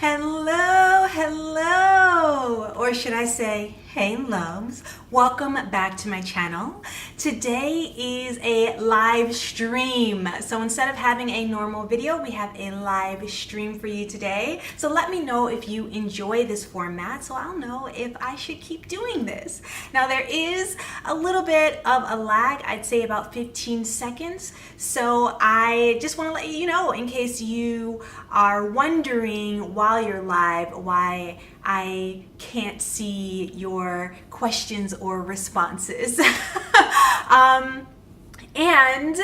Hello, hello, or should I say, hey loves. Welcome back to my channel. Today is a live stream. So instead of having a normal video, we have a live stream for you today. So let me know if you enjoy this format so I'll know if I should keep doing this. Now there is a little bit of a lag, I'd say about 15 seconds. So I just want to let you know in case you are wondering while you're live why I can't see your questions or responses. And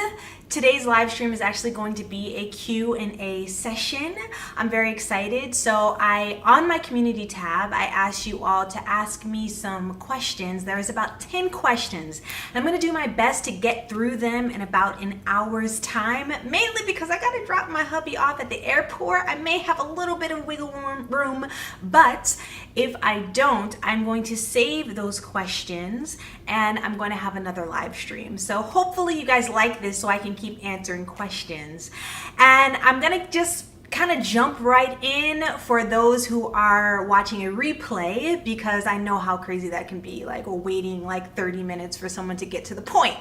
today's live stream is actually going to be a Q&A session. I'm very excited. So on my community tab, I asked you all to ask me some questions. There's about 10 questions. I'm going to do my best to get through them in about an hour's time, mainly because I got to drop my hubby off at the airport. I may have a little bit of wiggle room, but if I don't, I'm going to save those questions and I'm going to have another live stream. So hopefully you guys like this so I can keep answering questions. And I'm going to just kind of jump right in for those who are watching a replay because I know how crazy that can be, like waiting like 30 minutes for someone to get to the point.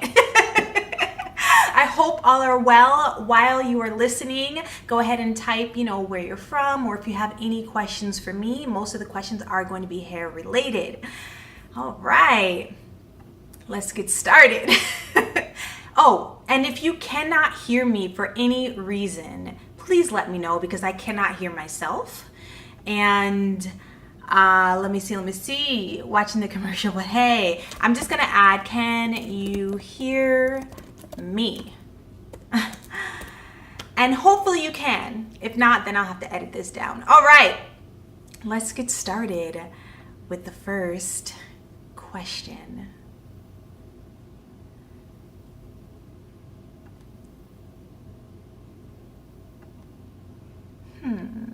I hope all are well. While you are listening, go ahead and type, where you're from, or if you have any questions for me. Most of the questions are going to be hair related. All right, let's get started. Oh, and if you cannot hear me for any reason, please let me know because I cannot hear myself. And let me see, watching the commercial, but hey, I'm just gonna add, can you hear me? And hopefully you can. If not, then I'll have to edit this down. All right, let's get started with the first question.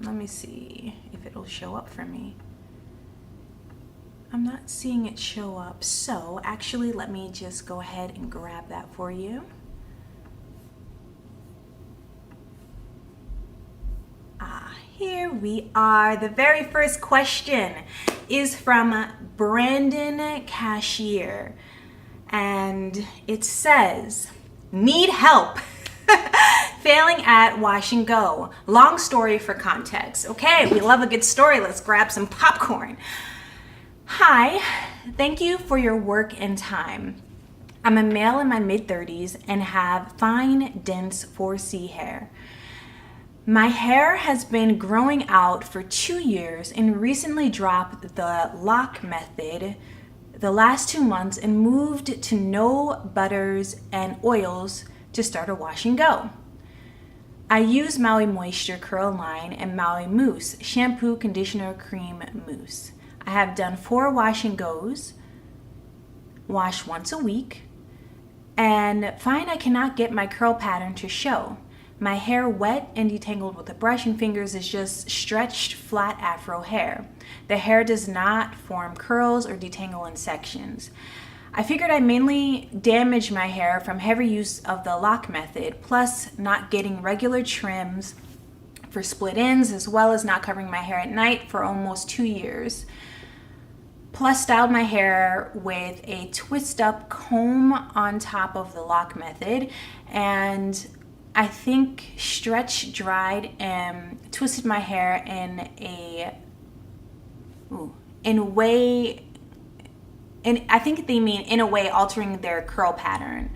Let me see if it'll show up for me. I'm not seeing it show up, so actually let me just go ahead and grab that for you. Here we are. The very first question is from Brandon Cashier, and it says, need help failing at wash and go. Long story for context. Okay, we love a good story. Let's grab some popcorn. Hi, thank you for your work and time. I'm a male in my mid-30s and have fine, dense 4C hair. My hair has been growing out for 2 years and recently dropped the lock method the last 2 months and moved to no butters and oils to start a wash and go. I use Maui Moisture Curl Line and Maui Mousse Shampoo, Conditioner, Cream, Mousse. I have done 4 wash and goes, wash once a week, and find I cannot get my curl pattern to show. My hair wet and detangled with a brush and fingers is just stretched flat afro hair. The hair does not form curls or detangle in sections. I figured I mainly damaged my hair from heavy use of the lock method, plus not getting regular trims for split ends, as well as not covering my hair at night for almost 2 years. Plus styled my hair with a twist up comb on top of the lock method, and I think stretch dried and twisted my hair in a way, and I think they mean in a way altering their curl pattern.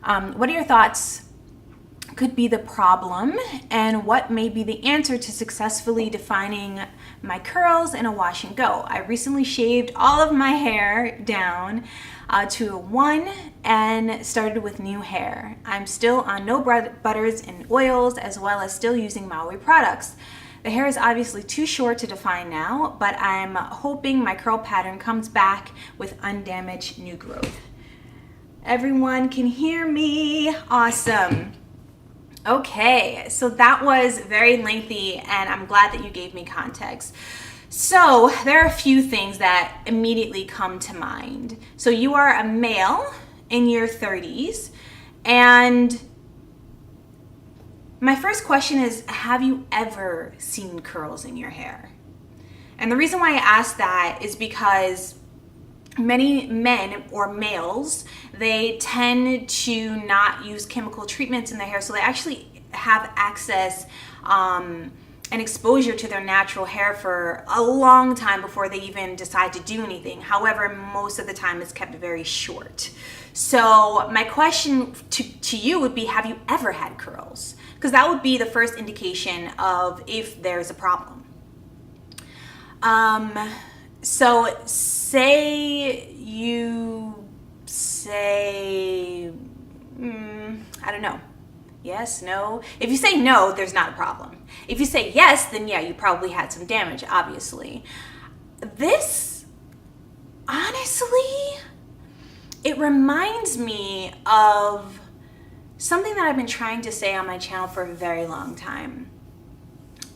What are your thoughts? Could be the problem, and what may be the answer to successfully defining my curls in a wash and go? I recently shaved all of my hair down to a 1 and started with new hair. I'm still on no butters and oils, as well as still using Maui products. The hair is obviously too short to define now, but I'm hoping my curl pattern comes back with undamaged new growth. Everyone can hear me. Awesome. Okay, so that was very lengthy, and I'm glad that you gave me context. So there are a few things that immediately come to mind. So you are a male in your 30s, and my first question is, have you ever seen curls in your hair? And the reason why I ask that is because many men or males, they tend to not use chemical treatments in their hair, so they actually have access and exposure to their natural hair for a long time before they even decide to do anything. However, most of the time it's kept very short. So my question to you would be, have you ever had curls? Because that would be the first indication of if there's a problem. So say you say, I don't know. Yes, no. If you say no, there's not a problem. If you say yes, then yeah, you probably had some damage, obviously. This, honestly, it reminds me of something that I've been trying to say on my channel for a very long time.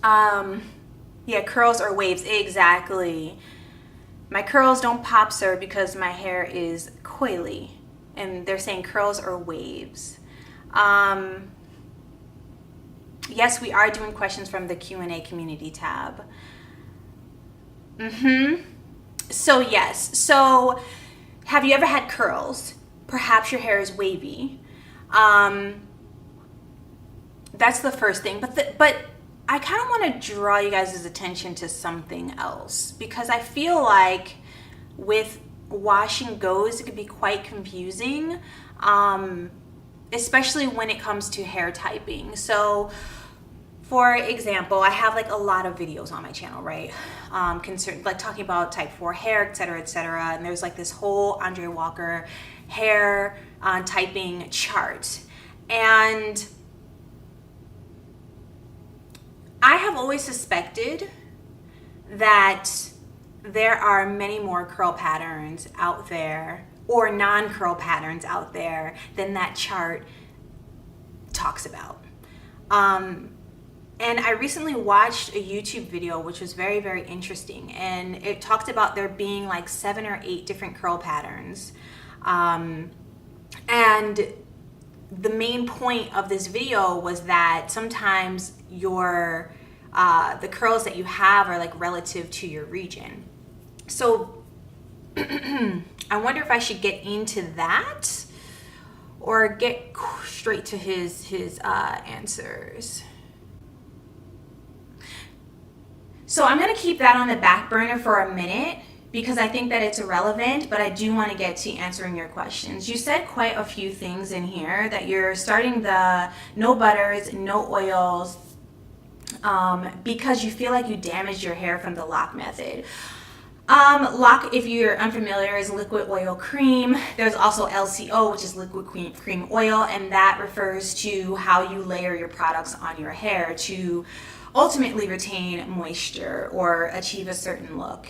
Yeah, curls or waves, exactly. My curls don't pop, sir, because my hair is coily. And they're saying curls or waves. Yes, we are doing questions from the Q&A community tab. So yes, so have you ever had curls? Perhaps your hair is wavy. That's the first thing, but I kind of want to draw you guys' attention to something else, because I feel like with wash and goes, it could be quite confusing, especially when it comes to hair typing. So for example, I have like a lot of videos on my channel, right? Like talking about type 4 hair, etc., etc. And there's like this whole Andre Walker hair typing chart. And I have always suspected that there are many more curl patterns out there, or non-curl patterns out there, than that chart talks about. And I recently watched a YouTube video which was very, very interesting, and it talked about there being like 7 or 8 different curl patterns. And the main point of this video was that sometimes your the curls that you have are like relative to your region. So I wonder if I should get into that or get straight to his answers. So I'm going to keep that on the back burner for a minute because I think that it's irrelevant, but I do want to get to answering your questions. You said quite a few things in here, that you're starting the no butters, no oils, because you feel like you damaged your hair from the lock method. Lock, if you're unfamiliar, is liquid oil cream. There's also LCO, which is liquid cream oil, and that refers to how you layer your products on your hair to ultimately retain moisture or achieve a certain look.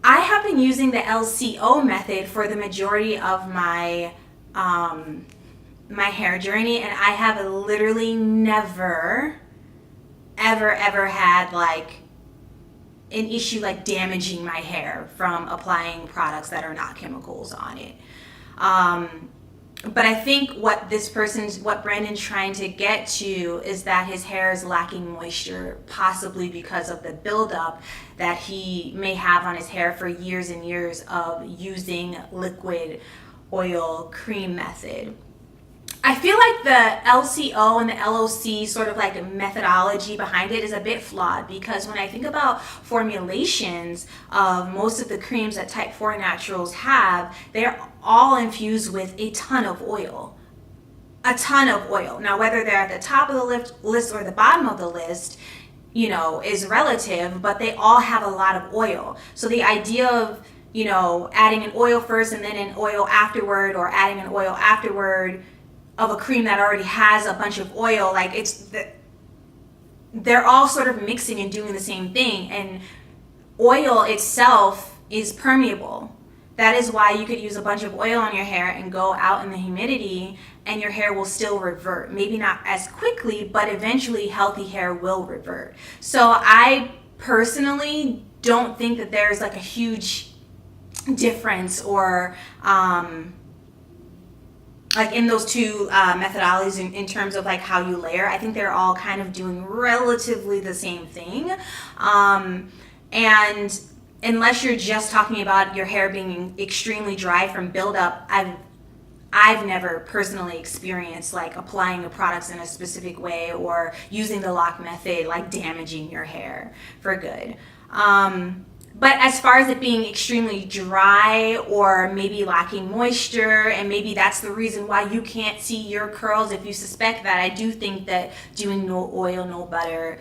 I have been using the LCO method for the majority of my my hair journey, and I have literally never ever had like an issue like damaging my hair from applying products that are not chemicals on it. But I think what Brandon's trying to get to is that his hair is lacking moisture, possibly because of the buildup that he may have on his hair for years and years of using liquid oil cream method. I feel like the LCO and the LOC sort of like methodology behind it is a bit flawed, because when I think about formulations of most of the creams that type 4 naturals have, they're all infused with a ton of oil. A ton of oil. Now, whether they're at the top of the list or the bottom of the list, you know, is relative, but they all have a lot of oil. So the idea of, you know, adding an oil first and then an oil afterward, or adding an oil afterward of a cream that already has a bunch of oil, like they're all sort of mixing and doing the same thing, and oil itself is permeable. That is why you could use a bunch of oil on your hair and go out in the humidity and your hair will still revert. Maybe not as quickly, but eventually healthy hair will revert. So I personally don't think that there's like a huge difference or like in those two methodologies in terms of like how you layer. I think they're all kind of doing relatively the same thing. And unless you're just talking about your hair being extremely dry from buildup, I've never personally experienced like applying the products in a specific way or using the lock method like damaging your hair for good. But as far as it being extremely dry or maybe lacking moisture, and maybe that's the reason why you can't see your curls, if you suspect that, I do think that doing no oil, no butter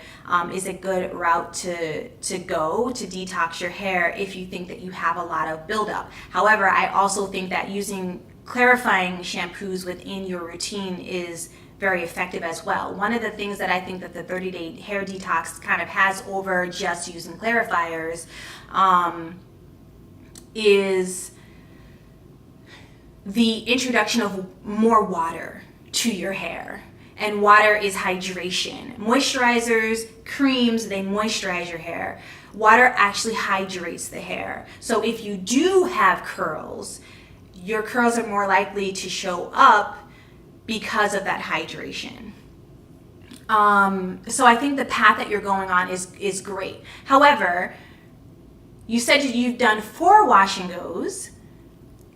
is a good route to go to detox your hair if you think that you have a lot of buildup. However, I also think that using clarifying shampoos within your routine is very effective as well. One of the things that I think that the 30-day hair detox kind of has over just using clarifiers is the introduction of more water to your hair. And water is hydration. Moisturizers, creams, they moisturize your hair. Water actually hydrates the hair. So if you do have curls, your curls are more likely to show up because of that hydration. So I think the path that you're going on is great. However, you said you've done 4 wash and goes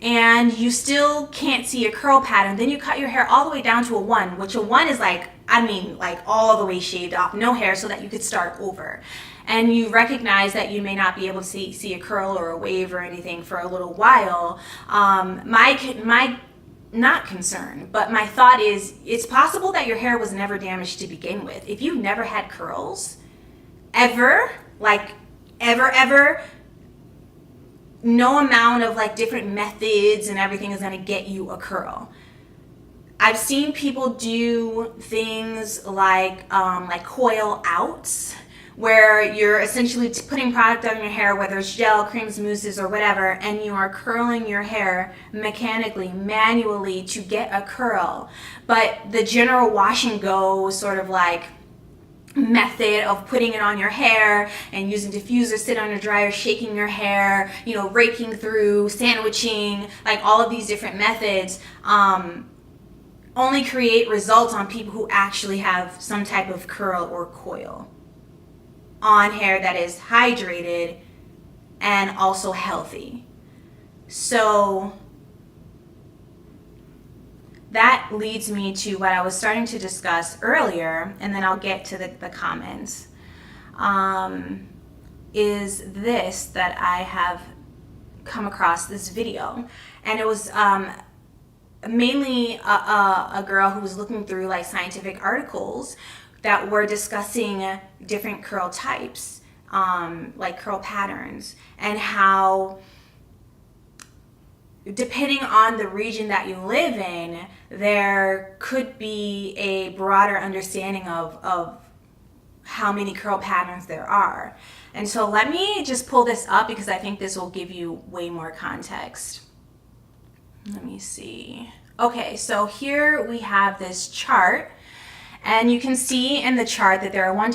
and you still can't see a curl pattern. Then you cut your hair all the way down to a 1, which a 1 is like, I mean, like all the way shaved off, no hair, so that you could start over. And you recognize that you may not be able to see a curl or a wave or anything for a little while. My not concern, but my thought is it's possible that your hair was never damaged to begin with. If you've never had curls, ever, no amount of like different methods and everything is gonna get you a curl. I've seen people do things like coil outs, where you're essentially putting product on your hair, whether it's gel, creams, mousses, or whatever, and you are curling your hair mechanically, manually to get a curl. But the general wash and go sort of like method of putting it on your hair and using diffuser, sit on your dryer, shaking your hair, raking through, sandwiching, like all of these different methods, only create results on people who actually have some type of curl or coil on hair that is hydrated and also healthy. So that leads me to what I was starting to discuss earlier, and then I'll get to the comments, is this that I have come across this video. And it was mainly a girl who was looking through like scientific articles that were discussing different curl types, like curl patterns, and how depending on the region that you live in, there could be a broader understanding of how many curl patterns there are. And so let me just pull this up because I think this will give you way more context. Let me see. Okay, so here we have this chart. And you can see in the chart that there are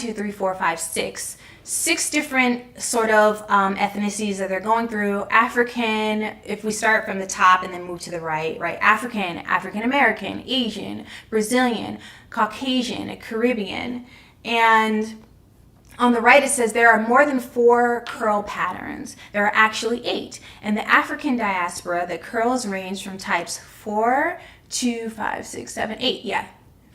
6 different sort of ethnicities that they're going through. African, if we start from the top and then move to the right? African, African American, Asian, Brazilian, Caucasian, Caribbean. And on the right it says there are more than 4 curl patterns. There are actually 8. In the African diaspora, the curls range from types 4 to 5, 6, 7, 8. Yeah.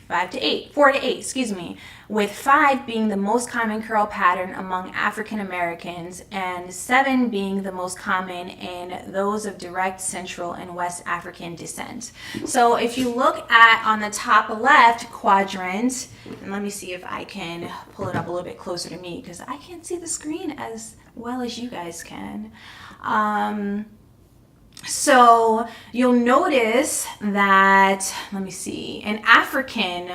4 to 8, excuse me, with 5 being the most common curl pattern among African Americans and 7 being the most common in those of direct Central and West African descent. So if you look at on the top left quadrant, and let me see if I can pull it up a little bit closer to me because I can't see the screen as well as you guys can. So you'll notice that, let me see, in African,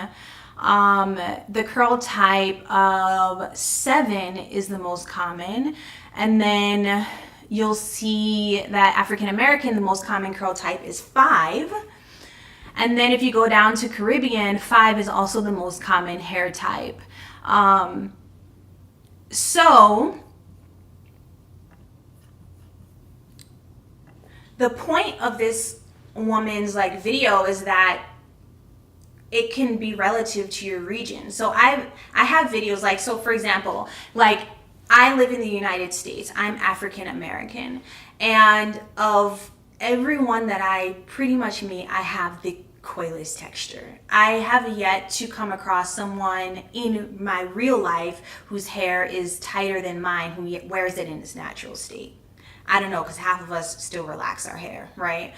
the curl type of 7 is the most common. And then you'll see that African American, the most common curl type is 5. And then if you go down to Caribbean, 5 is also the most common hair type. So the point of this woman's like video is that it can be relative to your region. So I have videos like, so for example, like I live in the United States. I'm African American, and of everyone that I pretty much meet, I have the coilest texture. I have yet to come across someone in my real life whose hair is tighter than mine, who wears it in its natural state. I don't know, because half of us still relax our hair, right?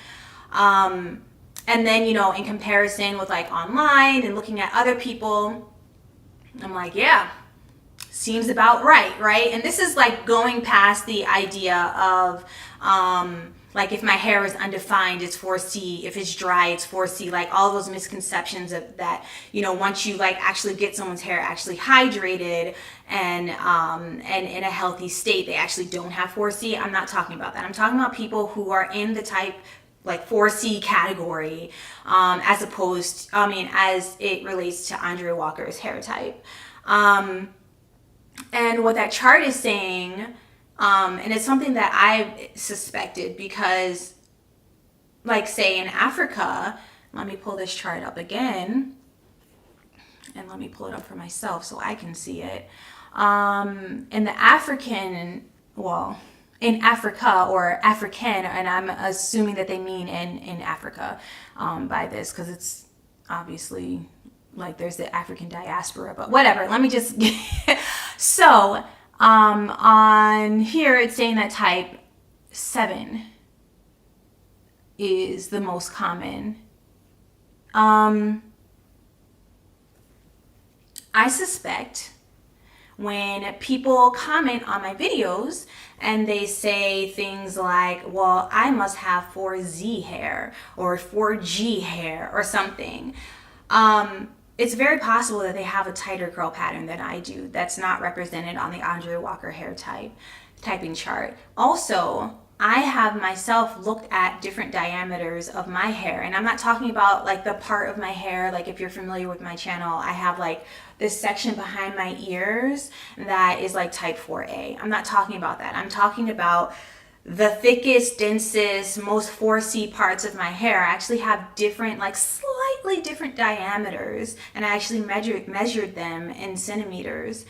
And then, you know, in comparison with like online and looking at other people, I'm like, yeah, seems about right? And this is like going past the idea of, like if my hair is undefined, it's 4C. If it's dry, it's 4C. Like all those misconceptions of that, you know, once you like actually get someone's hair actually hydrated and in a healthy state, they actually don't have 4C. I'm not talking about that. I'm talking about people who are in the type like 4C category, as opposed, as it relates to Andre Walker's hair type. And what that chart is saying, and it's something that I suspected because, like, say in Africa, let me pull this chart up again, and let me pull it up for myself so I can see it. In the African, in Africa or African, and I'm assuming that they mean in Africa by this, because it's obviously like there's the African diaspora, but whatever. Let me just so on here it's saying that type 7 is the most common. I suspect when people comment on my videos and they say things like, well, I must have 4Z hair or 4G hair or something, it's very possible that they have a tighter curl pattern than I do that's not represented on the Andre Walker hair typing chart. Also, I have myself looked at different diameters of my hair, and I'm not talking about like the part of my hair, like if you're familiar with my channel, I have like this section behind my ears that is like type 4A. I'm not talking about that. I'm talking about the thickest, densest, most 4C parts of my hair. I actually have different, like slightly different diameters, and I actually measured them in centimeters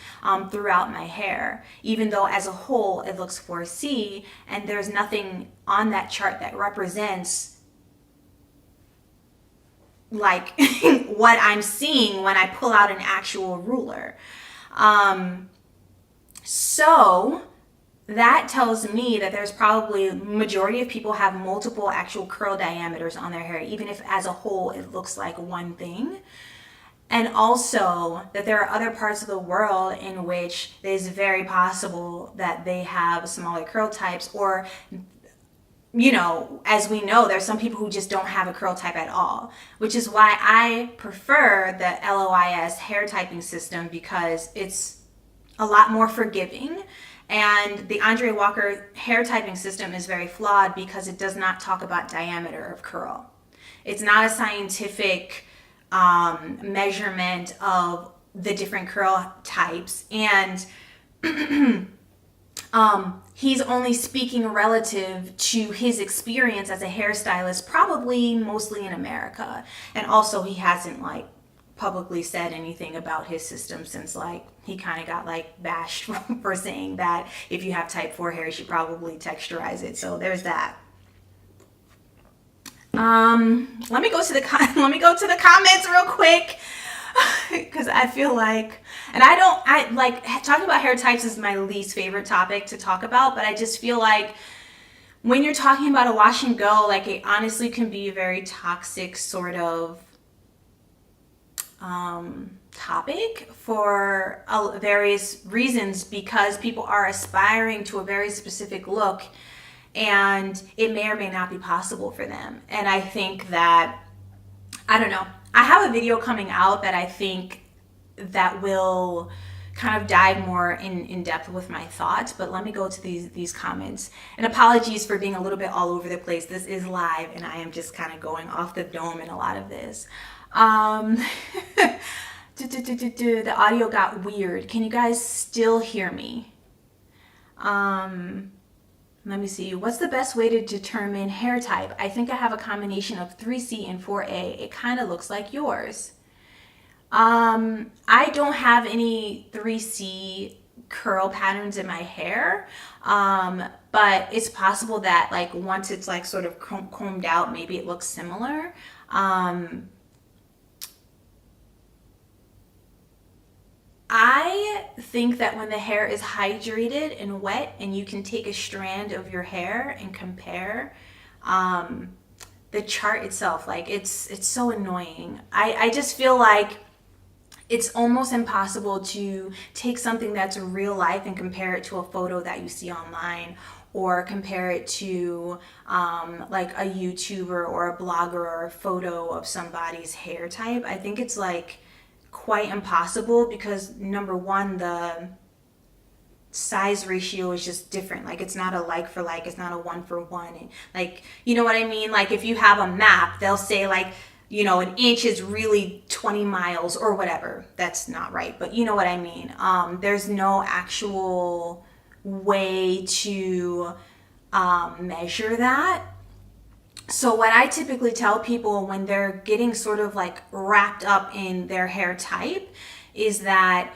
throughout my hair, even though as a whole it looks 4C, and there's nothing on that chart that represents like what I'm seeing when I pull out an actual ruler. So that tells me that there's probably majority of people have multiple actual curl diameters on their hair, even if as a whole it looks like one thing. And also that there are other parts of the world in which it is very possible that they have smaller curl types, or, you know, as we know, there's some people who just don't have a curl type at all, which is why I prefer the LOIS hair typing system, because it's a lot more forgiving. And the Andre Walker hair typing system is very flawed because it does not talk about diameter of curl. It's not a scientific measurement of the different curl types. And he's only speaking relative to his experience as a hairstylist, probably mostly in America. And also he hasn't like publicly said anything about his system since like he kind of got like bashed for saying that if you have type 4 hair you should probably texturize it. So there's that. Let me go to the comments real quick, because I feel like, and I like talking about hair types is my least favorite topic to talk about, but I just feel like when you're talking about a wash and go, like it honestly can be a very toxic sort of topic for various reasons, because people are aspiring to a very specific look and it may or may not be possible for them. And I think that, I don't know, I have a video coming out that I think that will kind of dive more in depth with my thoughts, but let me go to these comments. And apologies for being a little bit all over the place. This is live and I am just kind of going off the dome in a lot of this. The audio got weird. Can you guys still hear me? Let me see. What's the best way to determine hair type? I think I have a combination of 3C and 4A. It kind of looks like yours. I don't have any 3C curl patterns in my hair. But it's possible that like once it's like sort of combed out, maybe it looks similar. I think that when the hair is hydrated and wet and you can take a strand of your hair and compare, the chart itself, like it's so annoying. I just feel like it's almost impossible to take something that's real life and compare it to a photo that you see online, or compare it to like a YouTuber or a blogger or a photo of somebody's hair type. I think it's like quite impossible because number one, the size ratio is just different. Like it's not a like for like, it's not a one for one. And like, you know what I mean? Like if you have a map, they'll say like, you know, an inch is really 20 miles or whatever. That's not right, but you know what I mean. There's no actual way to measure that. So what I typically tell people when they're getting sort of like wrapped up in their hair type is that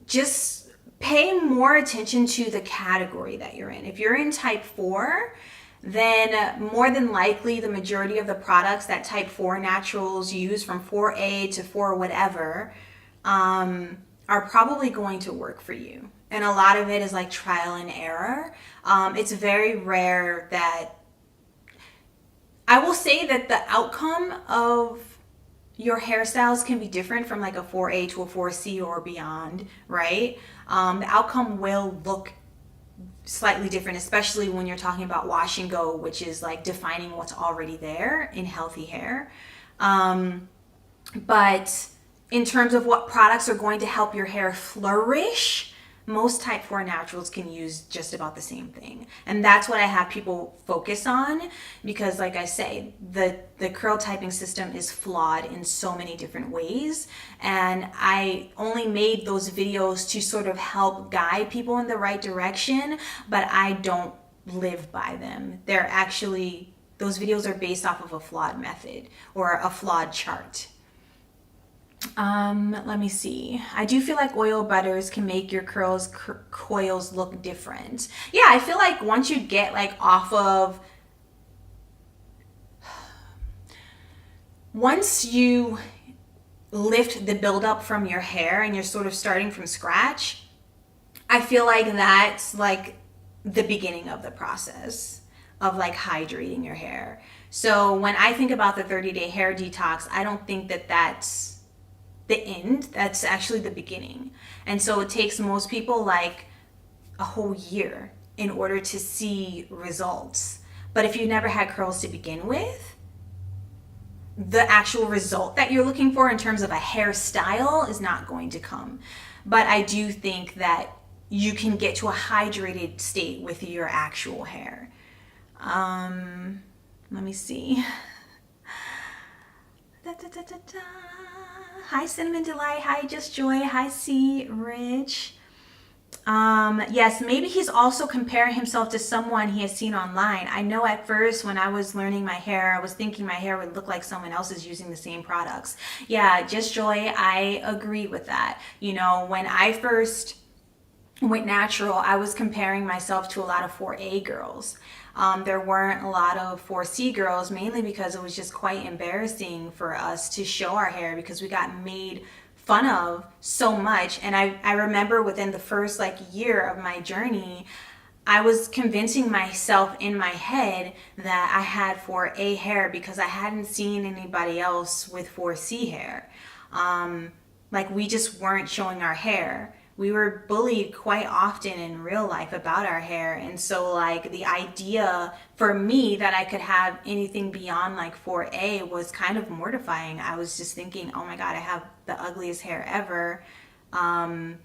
just pay more attention to the category that you're in. If you're in type 4, then more than likely the majority of the products that type 4 naturals use from 4A to 4 whatever are probably going to work for you. And a lot of it is like trial and error. It's very rare that, I will say that the outcome of your hairstyles can be different from like a 4A to a 4C or beyond, right? The outcome will look slightly different, especially when you're talking about wash and go, which is like defining what's already there in healthy hair. But in terms of what products are going to help your hair flourish, most type 4 naturals can use just about the same thing. And that's what I have people focus on because like I say, the curl typing system is flawed in so many different ways. And I only made those videos to sort of help guide people in the right direction, but I don't live by them. They're actually, those videos are based off of a flawed method or a flawed chart. Let me see. I do feel like oil butters can make your coils look different. Yeah, I feel like once you get like off of, once you lift the buildup from your hair and you're sort of starting from scratch, I feel like that's like the beginning of the process of like hydrating your hair. So when I think about the 30-day hair detox, I don't think that that's the end. That's actually the beginning. And so it takes most people like a whole year in order to see results. But if you never had curls to begin with, the actual result that you're looking for in terms of a hairstyle is not going to come. But I do think that you can get to a hydrated state with your actual hair. Let me see. Hi Cinnamon Delight, hi Just Joy, hi C Rich. Yes, maybe he's also comparing himself to someone he has seen online. I know at first when I was learning my hair, I was thinking my hair would look like someone else's using the same products. Yeah, Just Joy, I agree with that. You know, when I first went natural, I was comparing myself to a lot of 4A girls. There weren't a lot of 4C girls, mainly because it was just quite embarrassing for us to show our hair because we got made fun of so much. And I remember within the first like year of my journey, I was convincing myself in my head that I had 4A hair because I hadn't seen anybody else with 4C hair. Like we just weren't showing our hair. We were bullied quite often in real life about our hair. And so like the idea for me that I could have anything beyond like 4A was kind of mortifying. I was just thinking, oh my God, I have the ugliest hair ever. And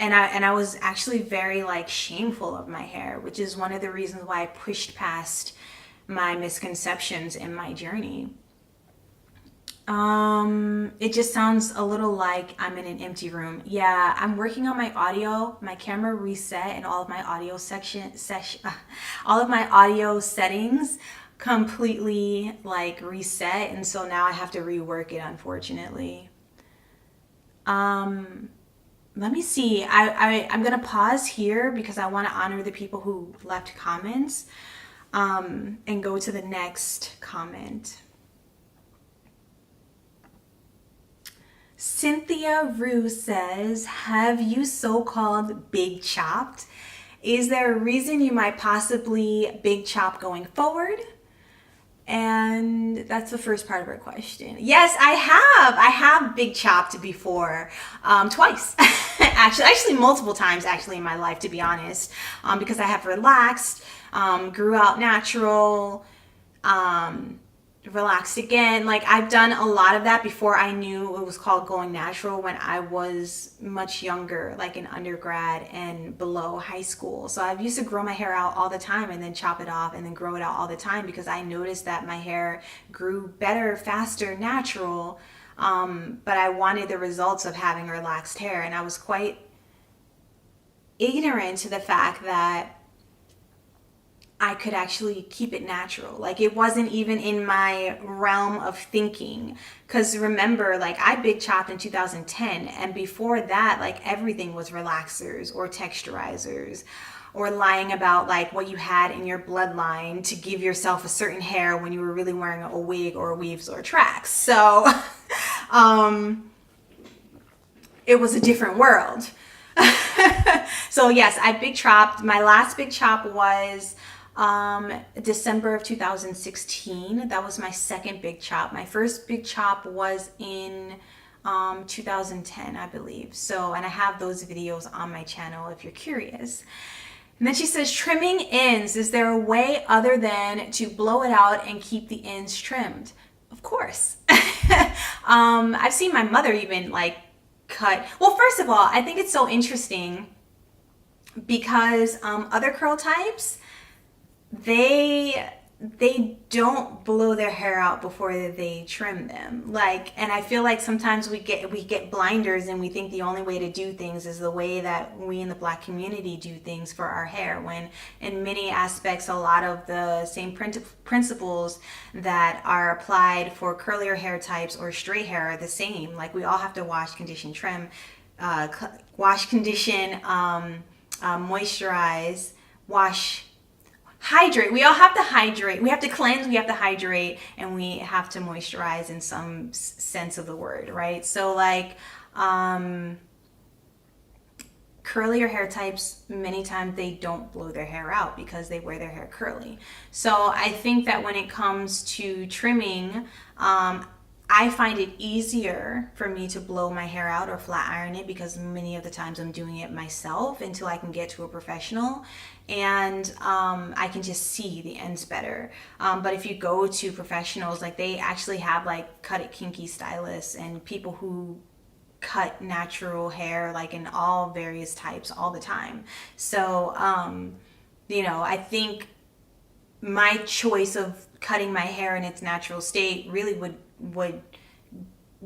I was actually very like shameful of my hair, which is one of the reasons why I pushed past my misconceptions in my journey. It just sounds a little like I'm in an empty room. Yeah, I'm working on my audio, my camera reset, and all of my audio all of my audio settings completely like reset, and so now I have to rework it, unfortunately. Um, Let me see. I'm gonna pause here because I want to honor the people who left comments, and go to the next comment. Cynthia Rue says, have you so-called big chopped? Is there a reason you might possibly big chop going forward? And that's the first part of her question. Yes, I have. I have big chopped before, twice. actually multiple times actually in my life, to be honest, because I have relaxed, grew out natural, relaxed again. Like, I've done a lot of that before I knew it was called going natural, when I was much younger, like in undergrad and below high school. So I used to grow my hair out all the time and then chop it off and then grow it out all the time, because I noticed that my hair grew better, faster, natural. But I wanted the results of having relaxed hair, and I was quite ignorant to the fact that I could actually keep it natural. Like, it wasn't even in my realm of thinking. Because remember, like, I big chopped in 2010, and before that, like, everything was relaxers or texturizers, or lying about like what you had in your bloodline to give yourself a certain hair when you were really wearing a wig or weaves or tracks. So it was a different world. So yes, I big chopped. My last big chop was December of 2016. That was my second big chop. My first big chop was in 2010, I believe. So, and I have those videos on my channel if you're curious. And then she says, trimming ends, is there a way other than to blow it out and keep the ends trimmed? Of course. I've seen my mother even like cut. Well, first of all, I think it's so interesting because other curl types, they don't blow their hair out before they trim them. Like, and I feel like sometimes we get blinders and we think the only way to do things is the way that we in the Black community do things for our hair, when in many aspects a lot of the same principles that are applied for curlier hair types or straight hair are the same. Like, we all have to wash, condition, trim, wash, condition, moisturize, wash, hydrate. We all have to hydrate. We have to cleanse, we have to hydrate, and we have to moisturize in some sense of the word, right? So like curlier hair types, many times they don't blow their hair out because they wear their hair curly. So I think that when it comes to trimming, I find it easier for me to blow my hair out or flat iron it, because many of the times I'm doing it myself until I can get to a professional, and I can just see the ends better. But if you go to professionals, like, they actually have like cut it kinky stylists and people who cut natural hair like in all various types all the time. So I think my choice of cutting my hair in its natural state really would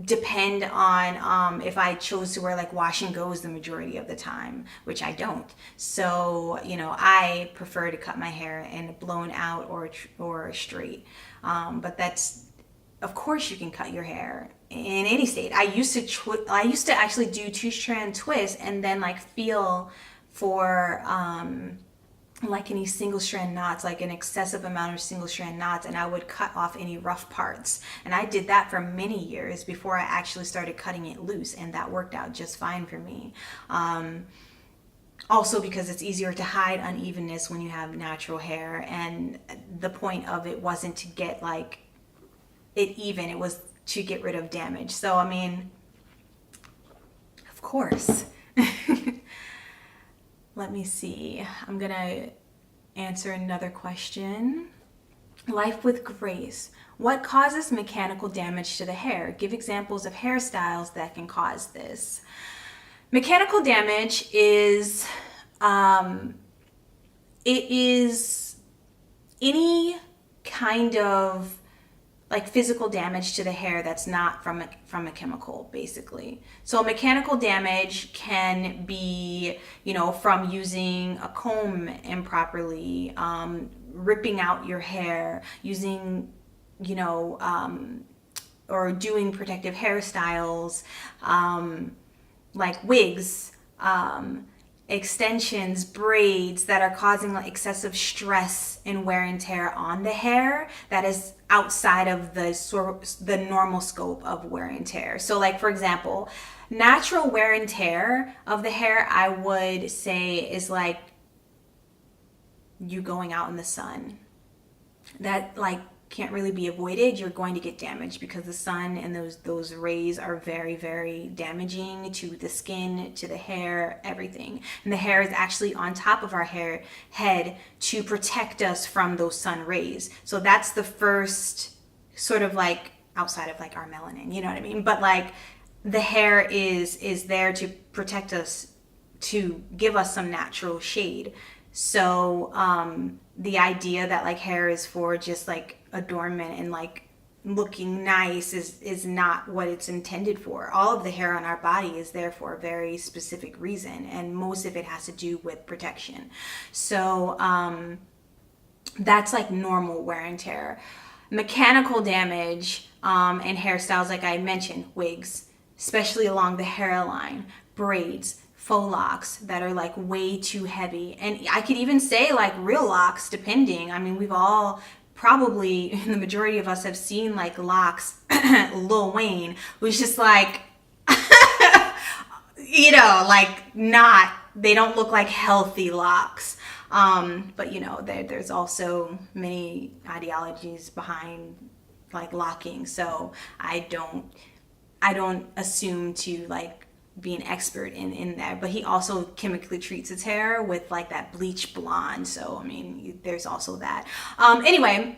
depend on if I chose to wear like wash and goes the majority of the time, which I don't. So I prefer to cut my hair in blown out or straight. But that's, of course, you can cut your hair in any state. I used to actually do 2-strand twists and then like feel for like any single strand knots, like an excessive amount of single strand knots, and I would cut off any rough parts. And I did that for many years before I actually started cutting it loose, and that worked out just fine for me. Also because it's easier to hide unevenness when you have natural hair, and the point of it wasn't to get like it even, it was to get rid of damage. So I mean, of course. Let me see. I'm gonna answer another question. Life with Grace. What causes mechanical damage to the hair? Give examples of hairstyles that can cause this. Mechanical damage is it is any kind of like physical damage to the hair that's not from a chemical, basically. So mechanical damage can be, you know, from using a comb improperly, ripping out your hair, using, you know, or doing protective hairstyles, like wigs, extensions, braids that are causing like excessive stress and wear and tear on the hair that is outside of the normal scope of wear and tear. So like, for example, natural wear and tear of the hair, I would say, is like you going out in the sun. That like can't really be avoided. You're going to get damaged because the sun and those rays are very, very damaging to the skin, to the hair, everything. And the hair is actually on top of our head to protect us from those sun rays. So that's the first sort of like, outside of like our melanin, you know what I mean? But like the hair is there to protect us, to give us some natural shade. So the idea that like hair is for just like adornment and like looking nice is not what it's intended for. All of the hair on our body is there for a very specific reason, and most of it has to do with protection. So that's like normal wear and tear. Mechanical damage and hairstyles, like I mentioned, wigs, especially along the hairline, braids, faux locks that are like way too heavy. And I could even say like real locks, depending. I mean, we've all probably, the majority of us have seen like locks, Lil Wayne, who's just like, you know, like not, they don't look like healthy locks. But you know, there's also many ideologies behind like locking. So I don't assume to like be an expert in that, but he also chemically treats his hair with like that bleach blonde. So I mean, there's also that. Anyway,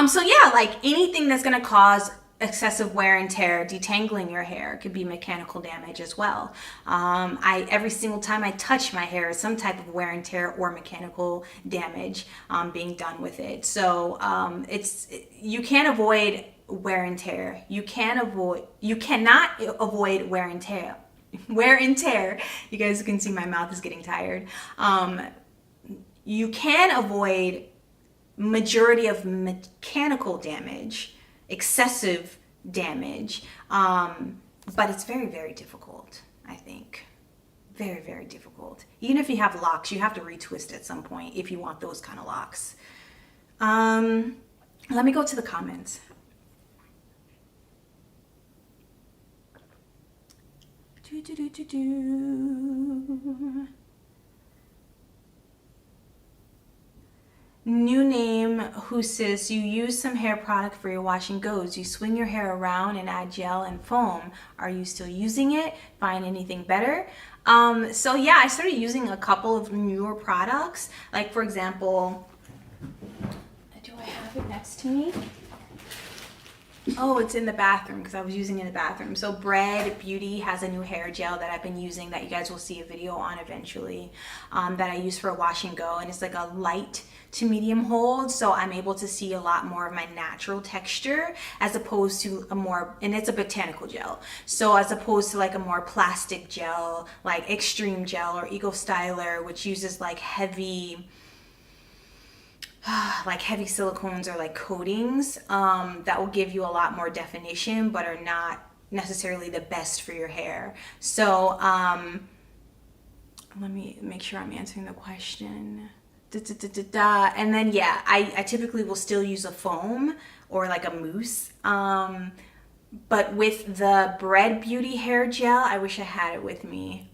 so yeah, like anything that's gonna cause excessive wear and tear, detangling your hair could be mechanical damage as well. Every single time I touch my hair, some type of wear and tear or mechanical damage being done with it. So you can't avoid wear and tear. You cannot avoid wear and tear. Wear and tear. You guys can see my mouth is getting tired. You can avoid majority of mechanical damage, excessive damage, but it's very, very difficult, I think. Very, very difficult. Even if you have locks, you have to retwist at some point if you want those kind of locks. Let me go to the comments. New name, who says you use some hair product for your wash and goes. You swing your hair around and add gel and foam. Are you still using it? Find anything better? So yeah, I started using a couple of newer products. Like for example, do I have it next to me? Oh, it's in the bathroom because I was using it in the bathroom. So Bread Beauty has a new hair gel that I've been using that you guys will see a video on eventually, that I use for a wash and go, and it's like a light to medium hold, so I'm able to see a lot more of my natural texture as opposed to a more, and it's a botanical gel, so as opposed to like a more plastic gel like Extreme Gel or Eco Styler, which uses like heavy silicones or like coatings that will give you a lot more definition but are not necessarily the best for your hair. So let me make sure I'm answering the question. And then yeah, I typically will still use a foam or like a mousse, but with the Bread Beauty hair gel, I wish I had it with me.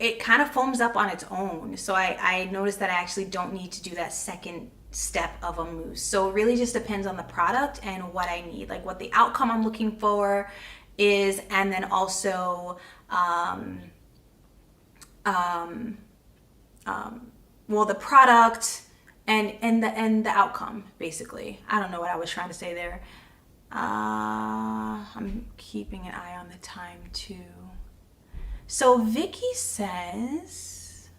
It kind of foams up on its own. So I noticed that I actually don't need to do that second step of a mousse. So it really just depends on the product and what I need, like what the outcome I'm looking for is, and then also well, the product and the outcome, basically. I don't know what I was trying to say there. I'm keeping an eye on the time too. So Vicky says,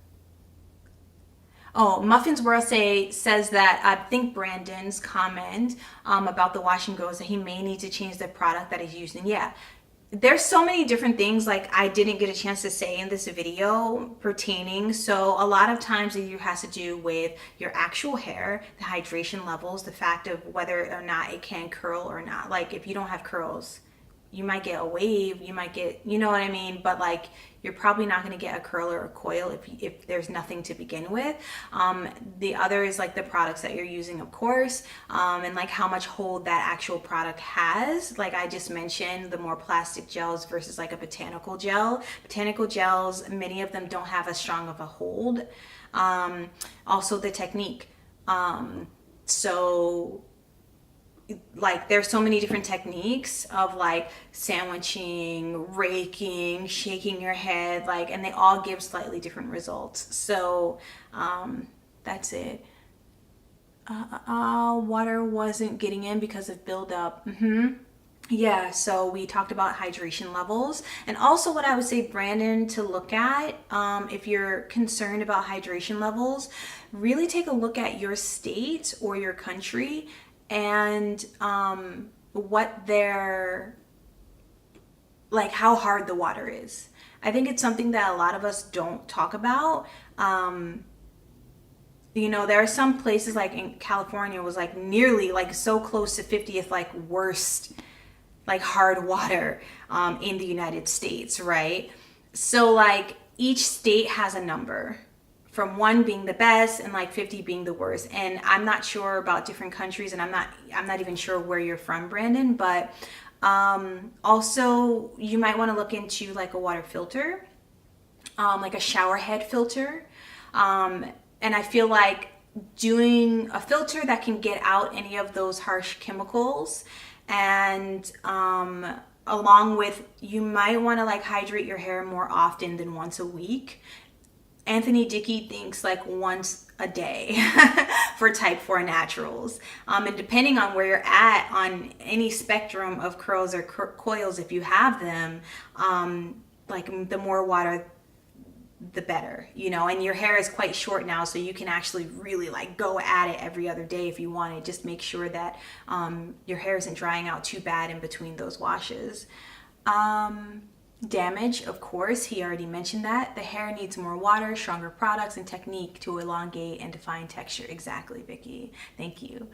Oh, Muffins World says that I think Brandon's comment about the wash and goes that he may need to change the product that he's using. Yeah, there's so many different things like I didn't get a chance to say in this video pertaining. So a lot of times it has to do with your actual hair, the hydration levels, the fact of whether or not it can curl or not. Like if you don't have curls, you might get a wave, you might get, you know what I mean? But like, you're probably not going to get a curl or a coil if there's nothing to begin with. The other is like the products that you're using, of course, and like how much hold that actual product has. Like I just mentioned, the more plastic gels versus like a botanical gel. Botanical gels, many of them don't have as strong of a hold. Also the technique. So like there's so many different techniques of like sandwiching, raking, shaking your head, like, and they all give slightly different results. So that's it. Water wasn't getting in because of buildup. Yeah, so we talked about hydration levels. And also what I would say, Brandon, to look at, if you're concerned about hydration levels, really take a look at your state or your country and what their, like how hard the water is. I think it's something that a lot of us don't talk about. You know, there are some places like in California was like nearly like so close to 50th like worst like hard water in the United States, right? So like each state has a number, from 1 being the best and like 50 being the worst. And I'm not sure about different countries, and I'm not even sure where you're from, Brandon, but also you might want to look into like a water filter, like a shower head filter. And I feel like doing a filter that can get out any of those harsh chemicals, and along with, you might want to like hydrate your hair more often than once a week. Anthony Dickey thinks like once a day for type 4 naturals. And depending on where you're at on any spectrum of curls or coils, if you have them, like the more water, the better, you know. And your hair is quite short now, so you can actually really like go at it every other day if you want it. Just make sure that your hair isn't drying out too bad in between those washes. Damage, of course, he already mentioned that. The hair needs more water, stronger products, and technique to elongate and define texture. Exactly, Vicky. Thank you.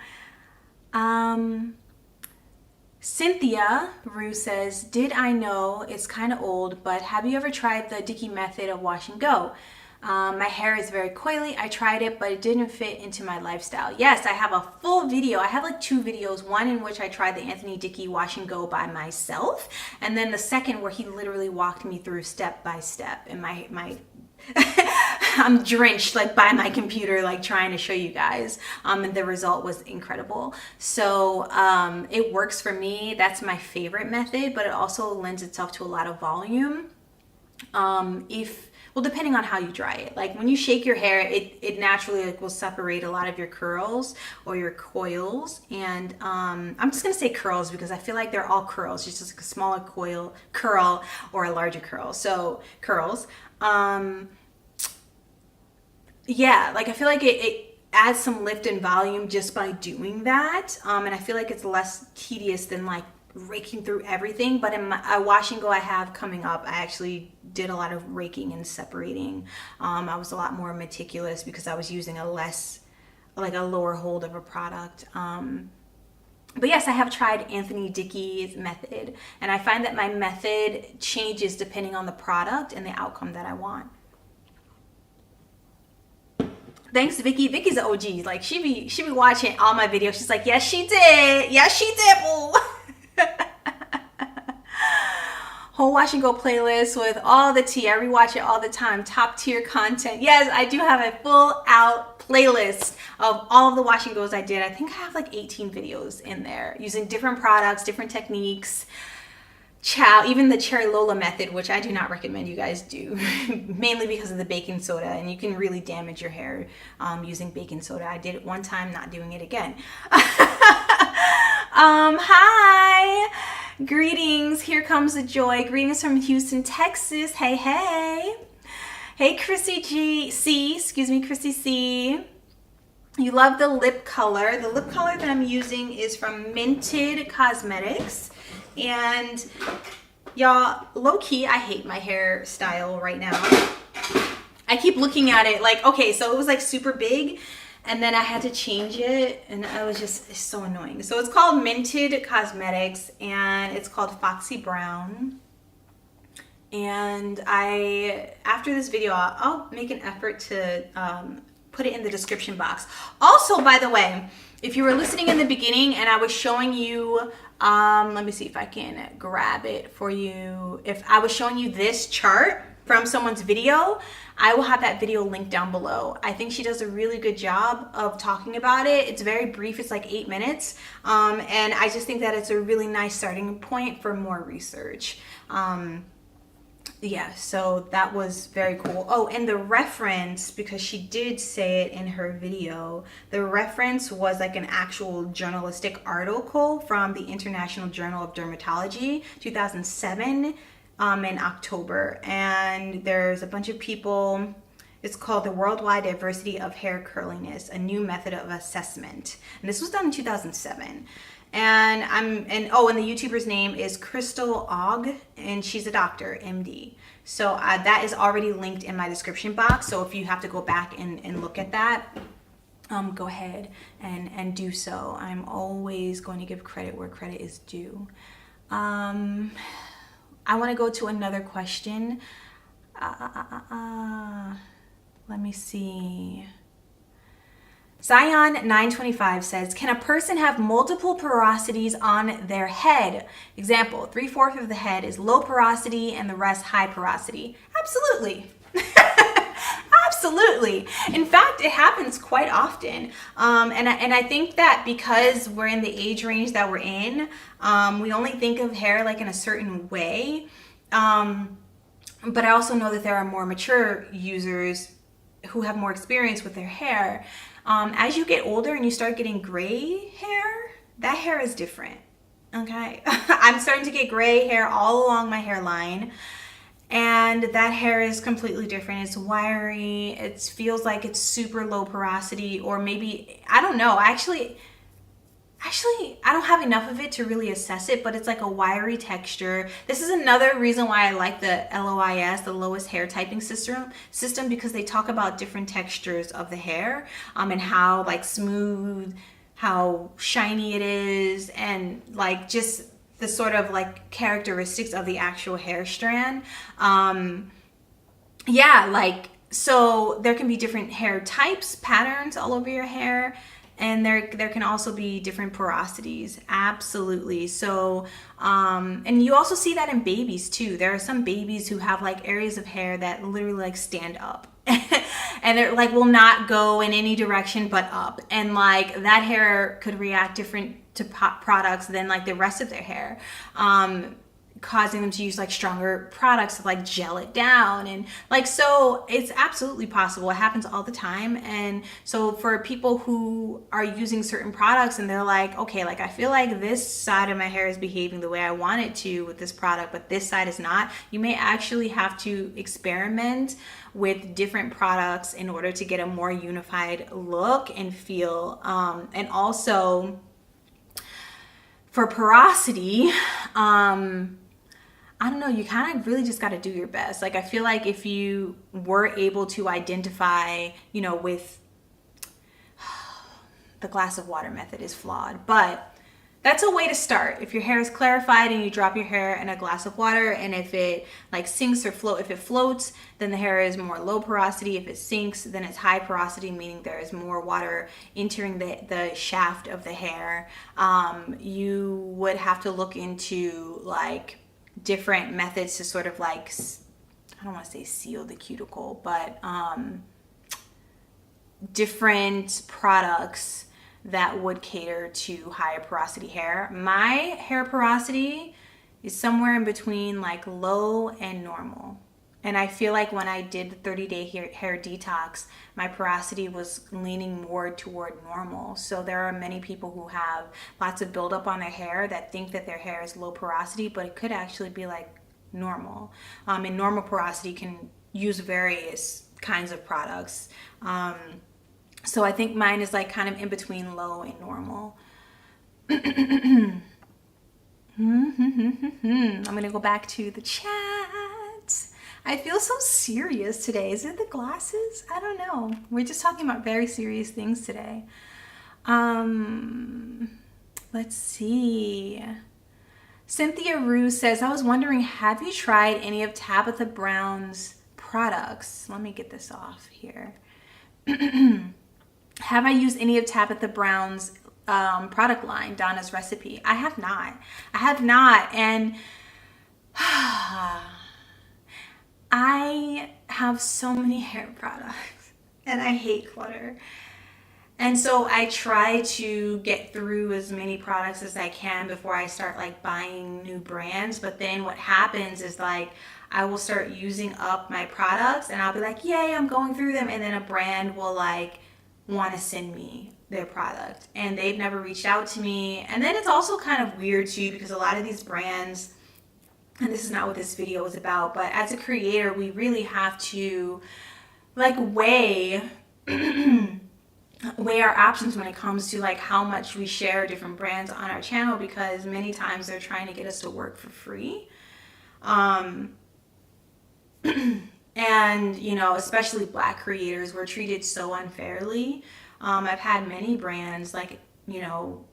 Cynthia Rue says, did I know it's kind of old, but have you ever tried the Dickey method of wash and go? My hair is very coily. I tried it, but it didn't fit into my lifestyle. Yes, I have a full video. I have like 2 videos. One in which I tried the Anthony Dickey wash and go by myself, and then the second where he literally walked me through step by step. And my I'm drenched like by my computer, like trying to show you guys. And the result was incredible. So it works for me. That's my favorite method, but it also lends itself to a lot of volume. Well, depending on how you dry it. Like when you shake your hair, it naturally like will separate a lot of your curls or your coils. And I'm just gonna say curls because I feel like they're all curls, just like a smaller curl or a larger curl. So curls. Yeah, like I feel like it adds some lift and volume just by doing that. And I feel like it's less tedious than like raking through everything. But in my wash and go I have coming up, I actually did a lot of raking and separating. I was a lot more meticulous because I was using a lower hold of a product. But yes, I have tried Anthony Dickey's method, and I find that my method changes depending on the product and the outcome that I want. Thanks, Vicky. Vicky's an OG. Like she be watching all my videos. She's like, yes, she did. Yes, she did, boo. Whole wash and go playlist with all the tea. I rewatch it all the time. Top tier content. Yes, I do have a full out playlist of all of the wash and goes I did. I think I have like 18 videos in there using different products, different techniques. Even the Cherry Lola method, which I do not recommend you guys do, mainly because of the baking soda, and you can really damage your hair using baking soda. I did it one time, not doing it again. Hi, greetings. Here comes the joy. Greetings from Houston, Texas. Hey. Hey, Chrissy C, excuse me, Chrissy C. You love the lip color. The lip color that I'm using is from Minted Cosmetics. And y'all, low-key, I hate my hairstyle right now. I keep looking at it like, okay, so it was like super big and then I had to change it and I was just, it's so annoying. So it's called Minted Cosmetics and it's called Foxy Brown. And after this video, I'll make an effort to put it in the description box. Also, by the way, if you were listening in the beginning and I was showing you, let me see if I can grab it for you. If I was showing you this chart from someone's video, I will have that video linked down below. I think she does a really good job of talking about it. It's very brief, it's like 8 minutes. And I just think that it's a really nice starting point for more research. Yeah, so that was very cool. Oh, and the reference, because she did say it in her video, the reference was like an actual journalistic article from the International Journal of Dermatology, 2007, in October. And there's a bunch of people. It's called the Worldwide Diversity of Hair Curliness, a new method of assessment. And this was done in 2007. And the YouTuber's name is Crystal Ogg, and she's a doctor, MD. So that is already linked in my description box. So if you have to go back and look at that, go ahead and do so. I'm always going to give credit where credit is due. I want to go to another question. Let me see. Zion925 says, can a person have multiple porosities on their head? Example, 3/4 of the head is low porosity and the rest high porosity. Absolutely. Absolutely. In fact, it happens quite often. And I think that because we're in the age range that we're in, we only think of hair like in a certain way. But I also know that there are more mature users who have more experience with their hair. As you get older and you start getting gray hair, that hair is different, okay? I'm starting to get gray hair all along my hairline, and that hair is completely different. It's wiry, it feels like it's super low porosity, or maybe, I don't know, actually, I don't have enough of it to really assess it, but it's like a wiry texture. This is another reason why I like the LOIS, the lowest hair typing system, because they talk about different textures of the hair, and how like smooth, how shiny it is, and like just the sort of like characteristics of the actual hair strand. Yeah, like, so there can be different hair types, patterns all over your hair. And there can also be different porosities, absolutely. So, and you also see that in babies too. There are some babies who have like areas of hair that literally like stand up. And they're like, will not go in any direction but up. And like that hair could react different to products than like the rest of their hair. Causing them to use like stronger products to like gel it down, and like, so it's absolutely possible. It happens all the time. And so for people who are using certain products and they're like, okay, like I feel like this side of my hair is behaving the way I want it to with this product, but this side is not, you may actually have to experiment with different products in order to get a more unified look and feel. And also for porosity, I don't know, you kind of really just got to do your best. Like, I feel like if you were able to identify, you know, with the glass of water method is flawed, but that's a way to start. If your hair is clarified and you drop your hair in a glass of water, and if it like sinks or if it floats, then the hair is more low porosity. If it sinks, then it's high porosity, meaning there is more water entering the shaft of the hair. You would have to look into like different methods to sort of like, I don't want to say seal the cuticle, but different products that would cater to higher porosity hair. My hair porosity is somewhere in between like low and normal. And I feel like when I did the 30-day hair detox, my porosity was leaning more toward normal. So there are many people who have lots of buildup on their hair that think that their hair is low porosity, but it could actually be like normal. And normal porosity can use various kinds of products. So I think mine is like kind of in between low and normal. I'm gonna go back to the chat. I feel so serious today. Is it the glasses? I don't know. We're just talking about very serious things today. Let's see. Cynthia Rue says, I was wondering, have you tried any of Tabitha Brown's products? Let me get this off here. Have I used any of Tabitha Brown's product line, Donna's Recipe? I have not. And I have so many hair products and I hate clutter. And so I try to get through as many products as I can before I start like buying new brands. But then what happens is like I will start using up my products and I'll be like, yay, I'm going through them. And then a brand will like want to send me their product and they've never reached out to me. And then it's also kind of weird too, because a lot of these brands, and this is not what this video is about, but as a creator, we really have to like weigh our options when it comes to like how much we share different brands on our channel, because many times they're trying to get us to work for free. And, you know, especially Black creators, we're treated so unfairly. I've had many brands like, you know,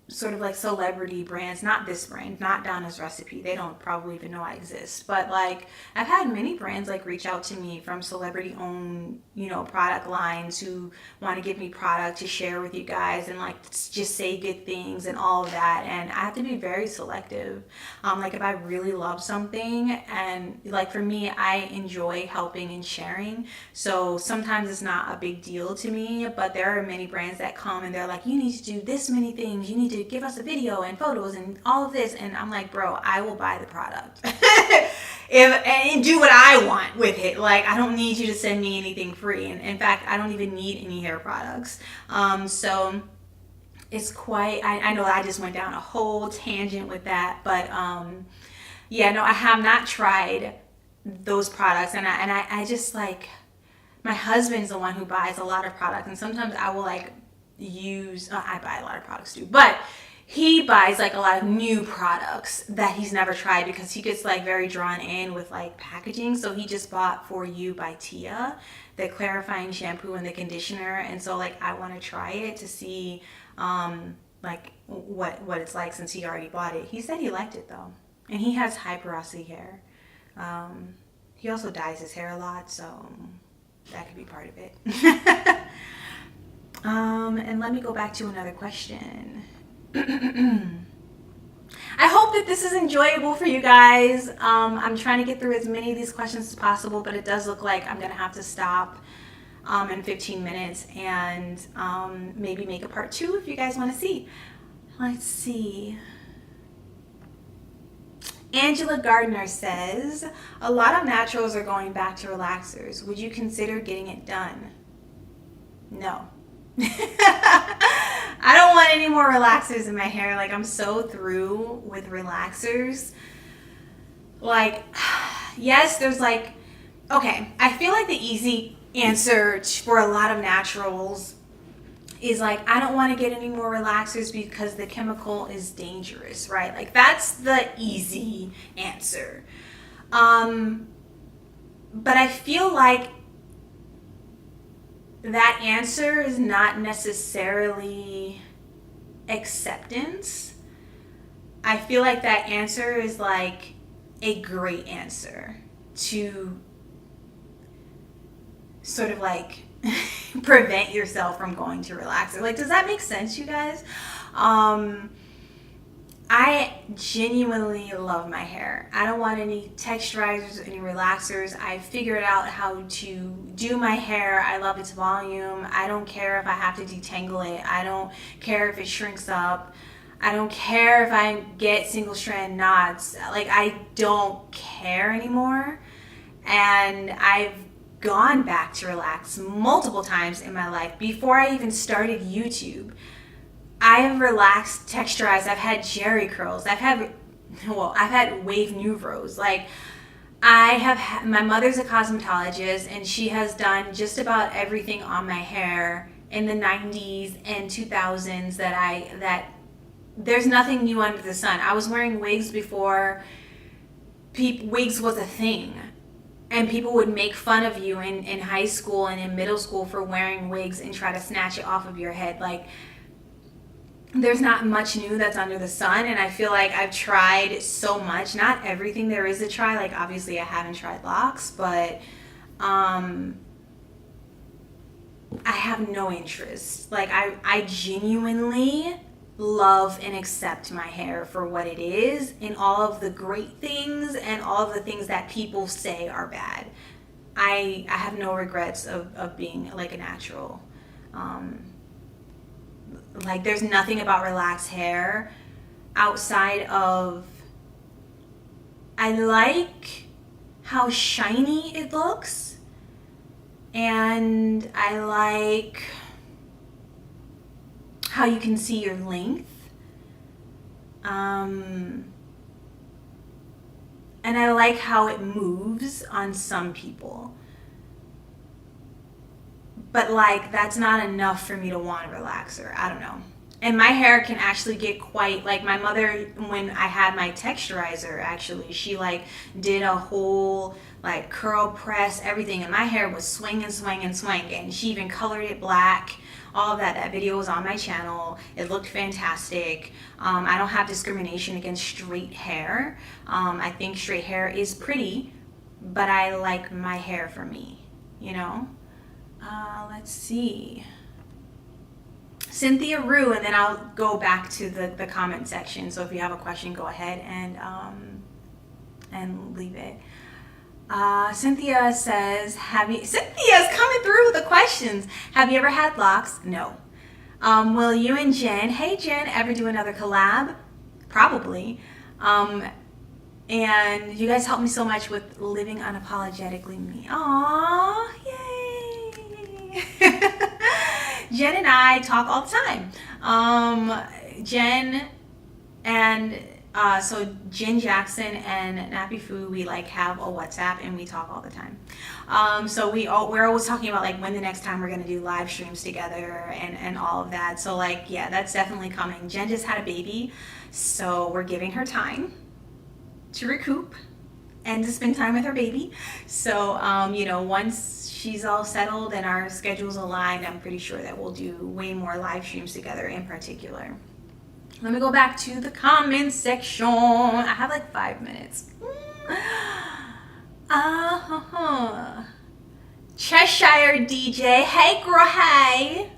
sort of like celebrity brands, not this brand, not Donna's Recipe. They don't probably even know I exist. But like I've had many brands like reach out to me from celebrity owned, you know, product lines who want to give me product to share with you guys and like just say good things and all of that. And I have to be very selective. Like if I really love something, and like for me, I enjoy helping and sharing. So sometimes it's not a big deal to me, but there are many brands that come and they're like, you need to do this many things. You need to give us a video and photos and all of this. And I'm like, bro, I will buy the product and do what I want with it. Like, I don't need you to send me anything free. And in fact, I don't even need any hair products. So it's quite, I know I just went down a whole tangent with that, but yeah, no, I have not tried those products. And I just like, my husband's the one who buys a lot of products, and sometimes I will like I buy a lot of products too, but he buys like a lot of new products that he's never tried because he gets like very drawn in with like packaging. So he just bought For You by Tia, the clarifying shampoo and the conditioner, and so like I want to try it to see like what it's like, since he already bought it. He said he liked it though, and he has high porosity hair. He also dyes his hair a lot, so that could be part of it. And let me go back to another question. I hope that this is enjoyable for you guys. I'm trying to get through as many of these questions as possible, but it does look like I'm gonna have to stop in 15 minutes and maybe make a part 2 if you guys want to see. Let's see. Angela Gardner says, a lot of naturals are going back to relaxers. Would you consider getting it done? No. I don't want any more relaxers in my hair. Like, I'm so through with relaxers. Like, yes, there's like, okay, I feel like the easy answer for a lot of naturals is like, I don't want to get any more relaxers because the chemical is dangerous, right? Like, that's the easy answer. But I feel like that answer is not necessarily acceptance. I feel like that answer is like a great answer to sort of like prevent yourself from going to relaxer. Like, does that make sense, you guys? I genuinely love my hair. I don't want any texturizers, any relaxers. I figured out how to do my hair. I love its volume. I don't care if I have to detangle it. I don't care if it shrinks up. I don't care if I get single strand knots. Like, I don't care anymore. And I've gone back to relax multiple times in my life. Before I even started YouTube, I have relaxed, texturized. I've had jerry curls. I've had wave Nuvros. Like, My mother's a cosmetologist, and she has done just about everything on my hair in the 90s and 2000s that there's nothing new under the sun. I was wearing wigs before wigs was a thing. And people would make fun of you in high school and in middle school for wearing wigs and try to snatch it off of your head. Like, there's not much new that's under the sun, and I feel like I've tried so much. Not everything there is to try. Like, obviously I haven't tried locks, but I have no interest. Like, I genuinely love and accept my hair for what it is, and all of the great things and all of the things that people say are bad. I have no regrets of being like a natural. Like, there's nothing about relaxed hair outside of, I like how shiny it looks, and I like how you can see your length. And I like how it moves on some people. But like, that's not enough for me to want a relaxer. I don't know. And my hair can actually get quite, like, my mother, when I had my texturizer, actually, she like did a whole like curl press, everything, and my hair was swing and swing and swing, and she even colored it black. All of that video was on my channel. It looked fantastic. I don't have discrimination against straight hair. I think straight hair is pretty, but I like my hair for me, you know? Let's see. Cynthia Rue, and then I'll go back to the comment section. So if you have a question, go ahead and leave it. Cynthia says, Cynthia's coming through with the questions. Have you ever had locks? No. Will you and Jen, hey Jen, ever do another collab? Probably. And you guys helped me so much with living unapologetically me. Aww, yay. Jen and I talk all the time. Jen and so Jen Jackson and Nappy Foo, we like have a WhatsApp and we talk all the time. So we're always talking about like when the next time we're gonna do live streams together and all of that. So like, yeah, that's definitely coming. Jen just had a baby, so we're giving her time to recoup and to spend time with her baby. So you know, once she's all settled and our schedules aligned, I'm pretty sure that we'll do way more live streams together in particular. Let me go back to the comments section. I have like 5 minutes. Cheshire DJ, hey girl, hey.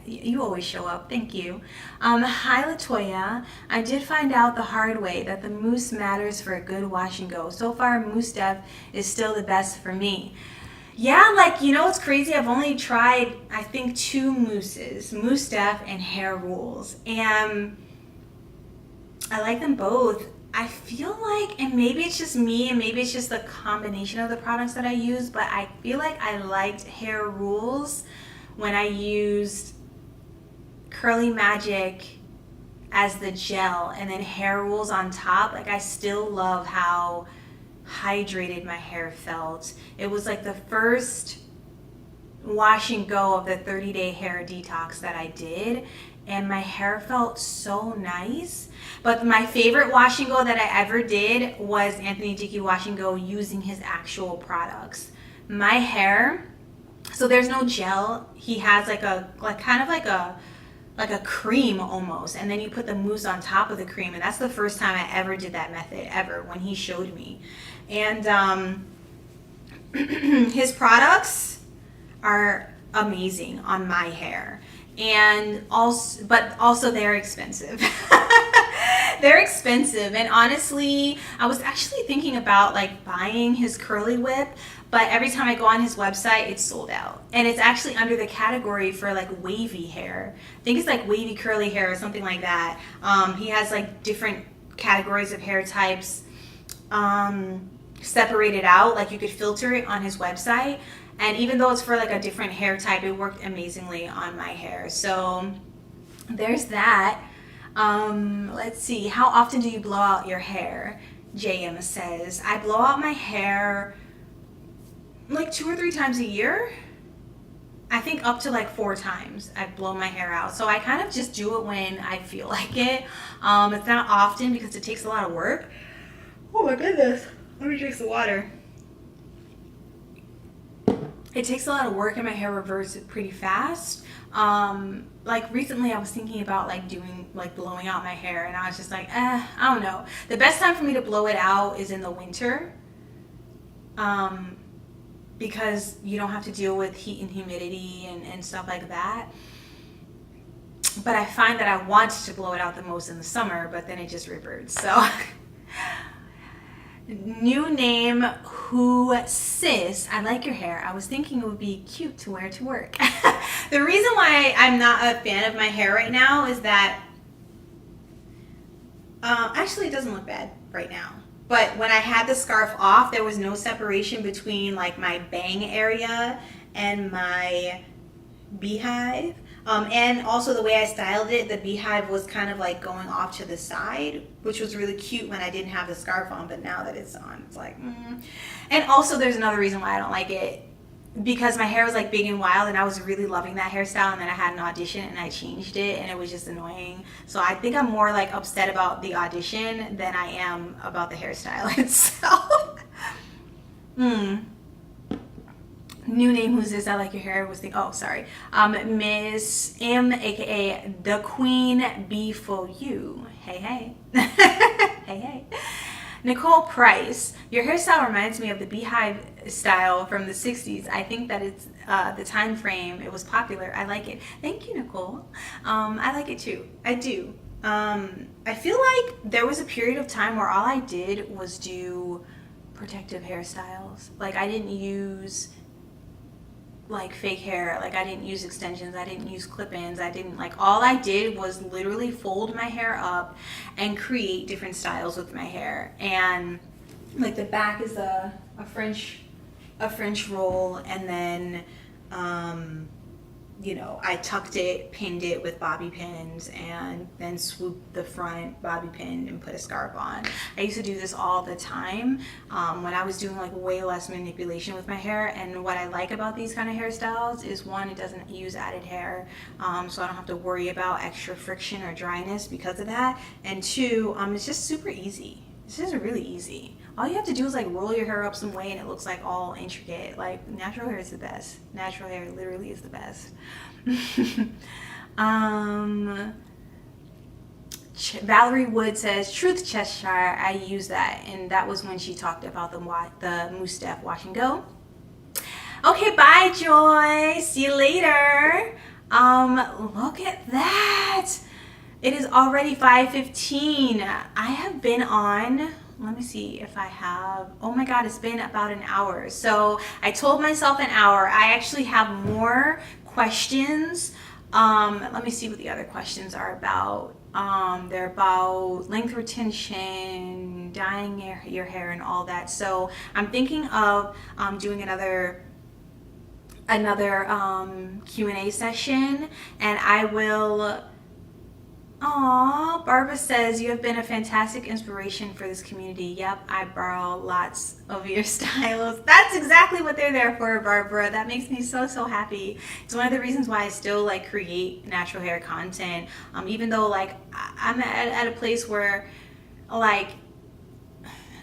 You always show up, thank you. Hi LaToya, I did find out the hard way that the mousse matters for a good wash and go. So far, Mousse Def is still the best for me. Yeah, like, you know, it's crazy. I've only tried, I think, 2 mousses, Mousse Def and Hair Rules, and I like them both. I feel like, and maybe it's just me, and maybe it's just the combination of the products that I use, but I feel like I liked Hair Rules when I used Curly Magic as the gel and then Hair Rules on top. Like, I still love how hydrated my hair felt. It was like the first wash and go of the 30-day hair detox that I did, and my hair felt so nice. But my favorite wash and go that I ever did was Anthony Dickey Wash and Go using his actual products. My hair, so there's no gel. He has like kind of like a cream almost, and then you put the mousse on top of the cream, and that's the first time I ever did that method ever, when he showed me. And his products are amazing on my hair, and also they're expensive. They're expensive, and honestly, I was actually thinking about like buying his curly whip, but every time I go on his website, it's sold out. And it's actually under the category for like wavy hair. I think it's like wavy curly hair or something like that. He has like different categories of hair types separated out. Like, you could filter it on his website. And even though it's for like a different hair type, it worked amazingly on my hair. So there's that. Let's see, how often do you blow out your hair? JM says, I blow out my hair like 2 or 3 times a year. I think up to like 4 times I blow my hair out. So I kind of just do it when I feel like it. It's not often because it takes a lot of work. Oh my goodness. Let me drink some water. It takes a lot of work and my hair reverts pretty fast. Like recently I was thinking about like doing like blowing out my hair, and I was just like, I don't know. The best time for me to blow it out is in the winter. Because you don't have to deal with heat and humidity and stuff like that. But I find that I want to blow it out the most in the summer, but then it just reverts. So new name, Who Sis, I like your hair. I was thinking it would be cute to wear to work. The reason why I'm not a fan of my hair right now is that actually it doesn't look bad right now. But when I had the scarf off, there was no separation between like my bang area and my beehive. And also the way I styled it, the beehive was kind of like going off to the side, which was really cute when I didn't have the scarf on, but now that it's on, it's like, And also there's another reason why I don't like it, because my hair was like big and wild and I was really loving that hairstyle, and then I had an audition and I changed it and it was just annoying. So I think I'm more like upset about the audition than I am about the hairstyle itself. New name, Who's This, I like your hair, was thinking, oh sorry, Miss M, aka the Queen B for you. Hey hey. Nicole Price, your hairstyle reminds me of the beehive style from the 60s. I think that it's the time frame it was popular. I like it. Thank you, Nicole. I like it too. I do. I feel like there was a period of time where all I did was do protective hairstyles. Like I didn't use like fake hair, like I didn't use extensions, I didn't use clip-ins, I didn't, like, all I did was literally fold my hair up and create different styles with my hair. And like the back is a French roll, and then you know, I tucked it, pinned it with bobby pins, and then swooped the front, bobby pinned, and put a scarf on. I used to do this all the time when I was doing like way less manipulation with my hair. And what I like about these kind of hairstyles is, one, it doesn't use added hair, so I don't have to worry about extra friction or dryness because of that. And two, it's just super easy. It's just really easy. All you have to do is like roll your hair up some way and it looks like all intricate. Like natural hair is the best. Natural hair literally is the best. Valerie Wood says, Truth Cheshire, I use that. And that was when she talked about the Mustaf Wash and Go. Okay, bye Joy. See you later. Look at that. It is already 5:15. I have been on, let me see if I have, oh my god, it's been about an hour. So I told myself an hour. I actually have more questions. Let me see what the other questions are about. They're about length retention, dyeing your hair, and all that. So I'm thinking of doing another Q&A session, and I will. Aw, Barbara says, you have been a fantastic inspiration for this community. Yep, I borrow lots of your styles. That's exactly what they're there for, Barbara. That makes me so happy. It's one of the reasons why I still like create natural hair content, even though like I'm at a place where like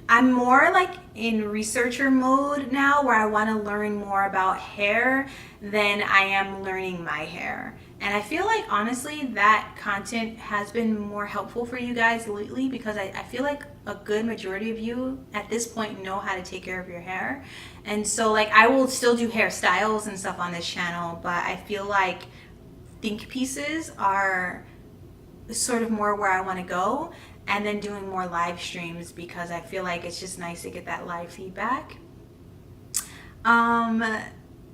I'm more like in researcher mode now, where I want to learn more about hair than I am learning my hair. And I feel like honestly that content has been more helpful for you guys lately, because I feel like a good majority of you at this point know how to take care of your hair. And so like I will still do hairstyles and stuff on this channel, but I feel like think pieces are sort of more where I want to go, and then doing more live streams because I feel like it's just nice to get that live feedback.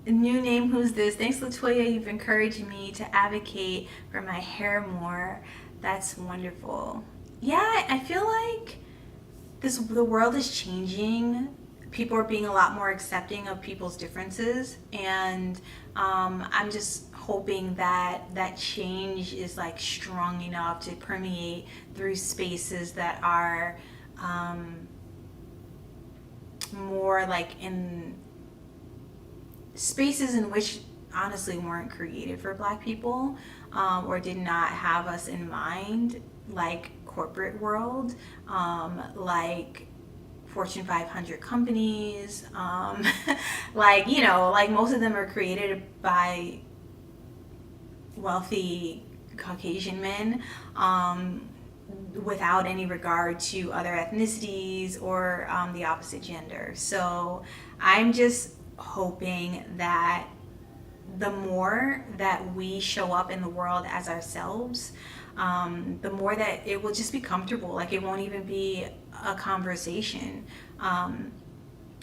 New name, Who's This? Thanks, LaToya. You've encouraged me to advocate for my hair more. That's wonderful. Yeah, I feel like the world is changing. People are being a lot more accepting of people's differences, and I'm just hoping that that change is like strong enough to permeate through spaces that are more like in spaces in which honestly weren't created for Black people, or did not have us in mind, like corporate world, like Fortune 500 companies, like, you know, like most of them are created by wealthy Caucasian men, without any regard to other ethnicities or the opposite gender. So I'm just hoping that the more that we show up in the world as ourselves, the more that it will just be comfortable. Like it won't even be a conversation. And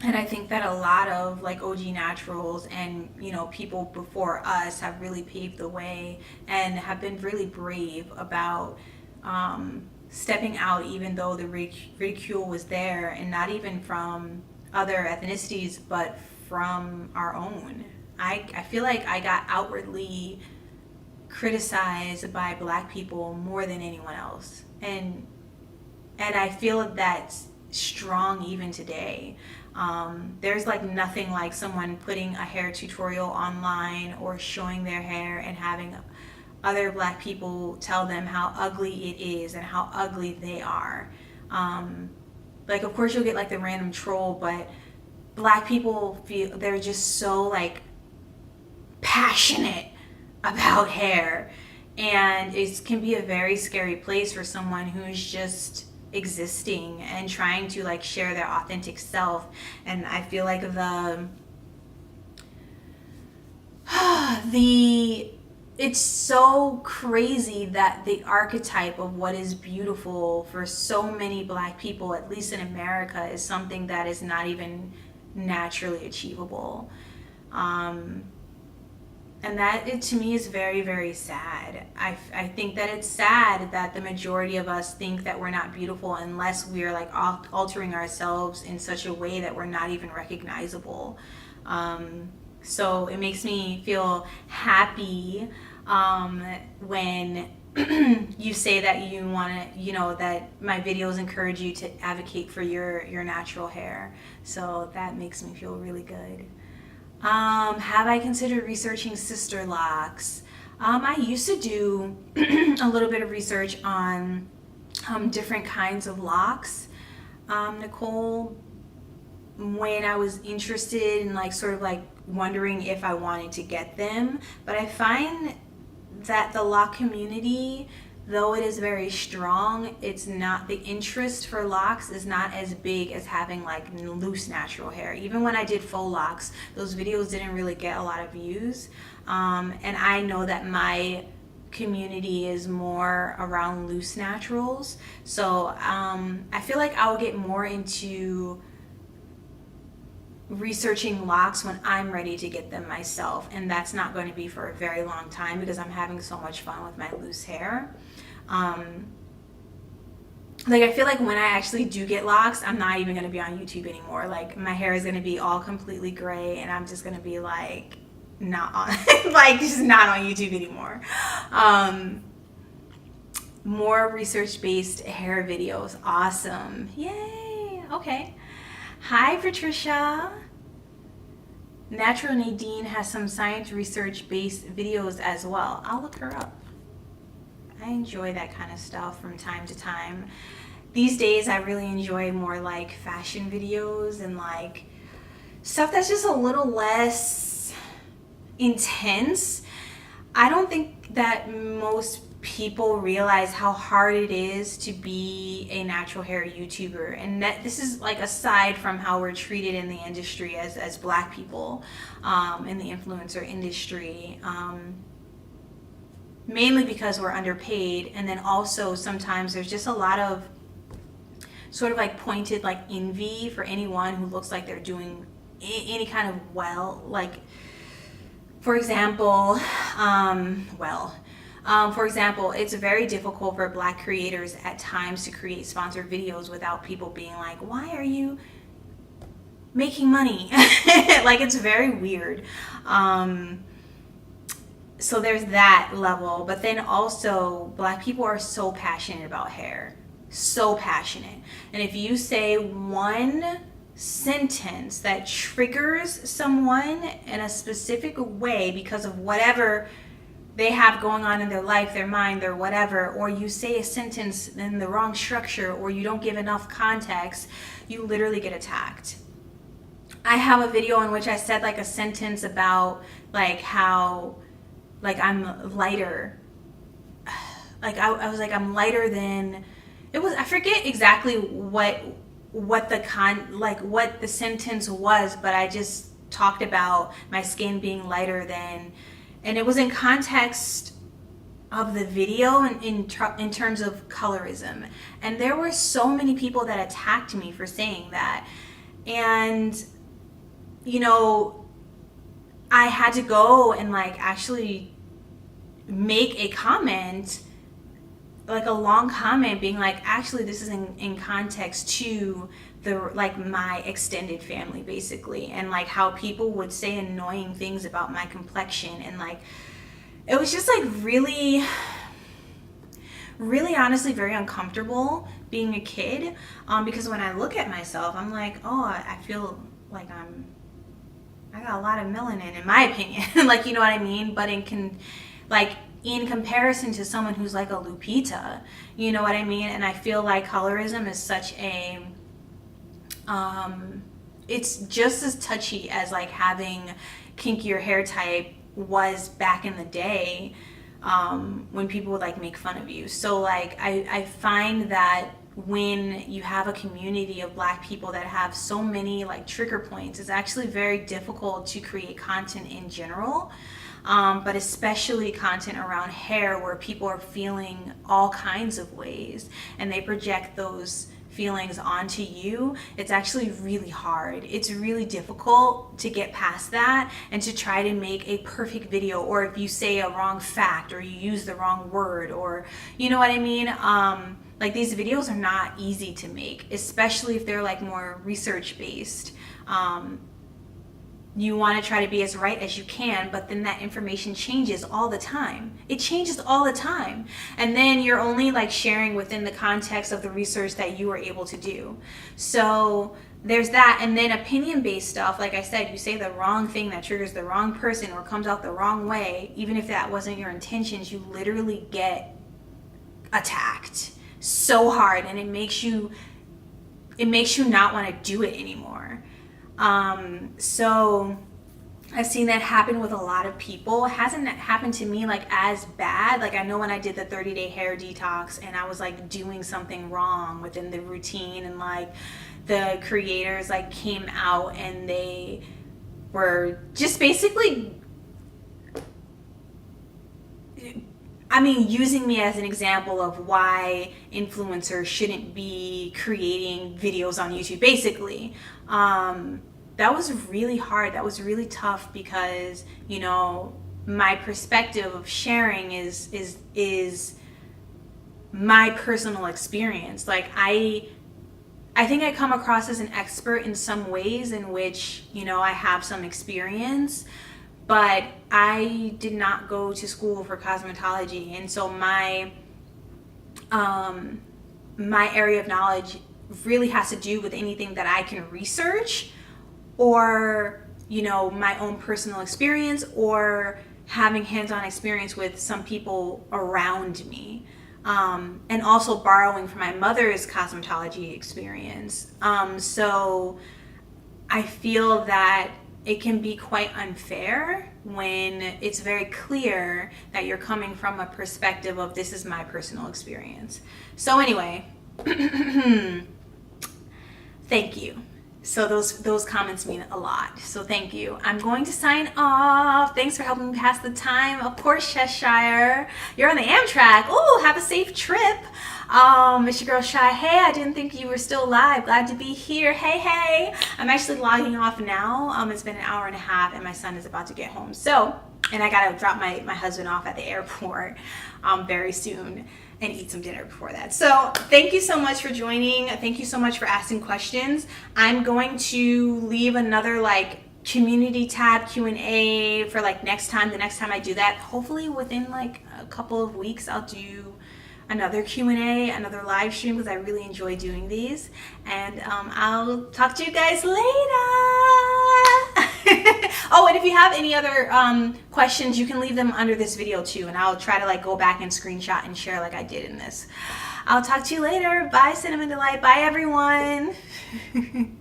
I think that a lot of like OG naturals and, you know, people before us have really paved the way and have been really brave about stepping out, even though the ridicule was there, and not even from other ethnicities, but from our own. I feel like I got outwardly criticized by Black people more than anyone else, and I feel that's strong even today. There's like nothing like someone putting a hair tutorial online or showing their hair and having other Black people tell them how ugly it is and how ugly they are. Like, of course you'll get like the random troll, but Black people feel they're just so like passionate about hair, and it can be a very scary place for someone who's just existing and trying to like share their authentic self. And I feel like the it's so crazy that the archetype of what is beautiful for so many Black people, at least in America, is something that is not even naturally achievable. And that, it, to me, is very, very sad. I think that it's sad that the majority of us think that we're not beautiful unless we're like altering ourselves in such a way that we're not even recognizable. So it makes me feel happy when you say that you want to, you know, that my videos encourage you to advocate for your natural hair. So that makes me feel really good. Have I considered researching sister locks? I used to do a little bit of research on different kinds of locks, Nicole, when I was interested in like sort of like wondering if I wanted to get them. But I find that the lock community, though it is very strong, it's not, the interest for locks is not as big as having like loose natural hair. Even when I did faux locks, those videos didn't really get a lot of views. And I know that my community is more around loose naturals. So I feel like I'll get more into researching locks when I'm ready to get them myself, and that's not going to be for a very long time because I'm having so much fun with my loose hair. Like I feel like when I actually do get locks, I'm not even going to be on YouTube anymore. Like my hair is going to be all completely gray and I'm just going to be like not on like just not on YouTube anymore. More research based hair videos. Awesome. Yay. Okay. Hi, Patricia. Natural Nadine has some science research-based videos as well. I'll look her up. I enjoy that kind of stuff from time to time. These days, I really enjoy more like fashion videos and like stuff that's just a little less intense. I don't think that most people realize how hard it is to be a natural hair YouTuber, and that this is like aside from how we're treated in the industry as Black people, in the influencer industry, mainly because we're underpaid, and then also sometimes there's just a lot of sort of like pointed like envy for anyone who looks like they're doing any kind of well, like for example, for example, it's very difficult for Black creators at times to create sponsored videos without people being like, why are you making money? Like, it's very weird. So there's that level. But then also, Black people are so passionate about hair. So passionate. And if you say one sentence that triggers someone in a specific way because of whatever they have going on in their life, their mind, their whatever, or you say a sentence in the wrong structure, or you don't give enough context, you literally get attacked. I have a video in which I said like a sentence about like how like I'm lighter. Like I was like, I'm lighter than, it was, I forget exactly what the sentence was, but I just talked about my skin being lighter than, and it was in context of the video in terms of colorism. And there were so many people that attacked me for saying that. And, you know, I had to go and like actually make a comment, like a long comment being like, actually this is in context to the like my extended family basically, and like how people would say annoying things about my complexion, and like it was just like really honestly very uncomfortable being a kid, because when I look at myself I'm like, oh, I feel like I got a lot of melanin in my opinion. Like, you know what I mean? But in comparison to someone who's like a Lupita, you know what I mean? And I feel like colorism is such a, it's just as touchy as like having kinkier hair type was back in the day, when people would like make fun of you. So like I find that when you have a community of Black people that have so many like trigger points, it's actually very difficult to create content in general. But especially content around hair where people are feeling all kinds of ways and they project those feelings onto you. It's actually really hard. It's really difficult to get past that and to try to make a perfect video, or if you say a wrong fact or you use the wrong word, or you know what I mean? Like these videos are not easy to make, especially if they're like more research based. You want to try to be as right as you can, but then that information changes all the time. It changes all the time. And then you're only like sharing within the context of the research that you were able to do. So there's that. And then opinion-based stuff, like I said, you say the wrong thing that triggers the wrong person or comes out the wrong way, even if that wasn't your intentions, you literally get attacked so hard, and it makes you not want to do it anymore. So I've seen that happen with a lot of people. It hasn't happened to me like as bad. Like I know when I did the 30-day hair detox and I was like doing something wrong within the routine, and like the creators like came out and they were just basically, I mean, using me as an example of why influencers shouldn't be creating videos on YouTube, basically. That was really hard. That was really tough because, you know, my perspective of sharing is my personal experience. Like I think I come across as an expert in some ways in which, you know, I have some experience, but I did not go to school for cosmetology, and so my area of knowledge really has to do with anything that I can research, or, you know, my own personal experience, or having hands-on experience with some people around me, and also borrowing from my mother's cosmetology experience. So I feel that it can be quite unfair when it's very clear that you're coming from a perspective of this is my personal experience. So anyway, thank you. So those comments mean a lot. So thank you. I'm going to sign off. Thanks for helping me pass the time. Of course, Cheshire. You're on the Amtrak. Oh, have a safe trip. It's your girl Shy. Hey, I didn't think you were still live. Glad to be here. Hey. I'm actually logging off now. It's been an hour and a half and my son is about to get home. So, and I gotta drop my husband off at the airport very soon and eat some dinner before that. So thank you so much for joining. Thank you so much for asking questions. I'm going to leave another like community tab Q&A for like the next time I do that. Hopefully within like a couple of weeks another Q&A, another live stream, because I really enjoy doing these. And I'll talk to you guys later. Oh, and if you have any other questions, you can leave them under this video too, and I'll try to like go back and screenshot and share like I did in this. I'll talk to you later. Bye, Cinnamon Delight. Bye, everyone.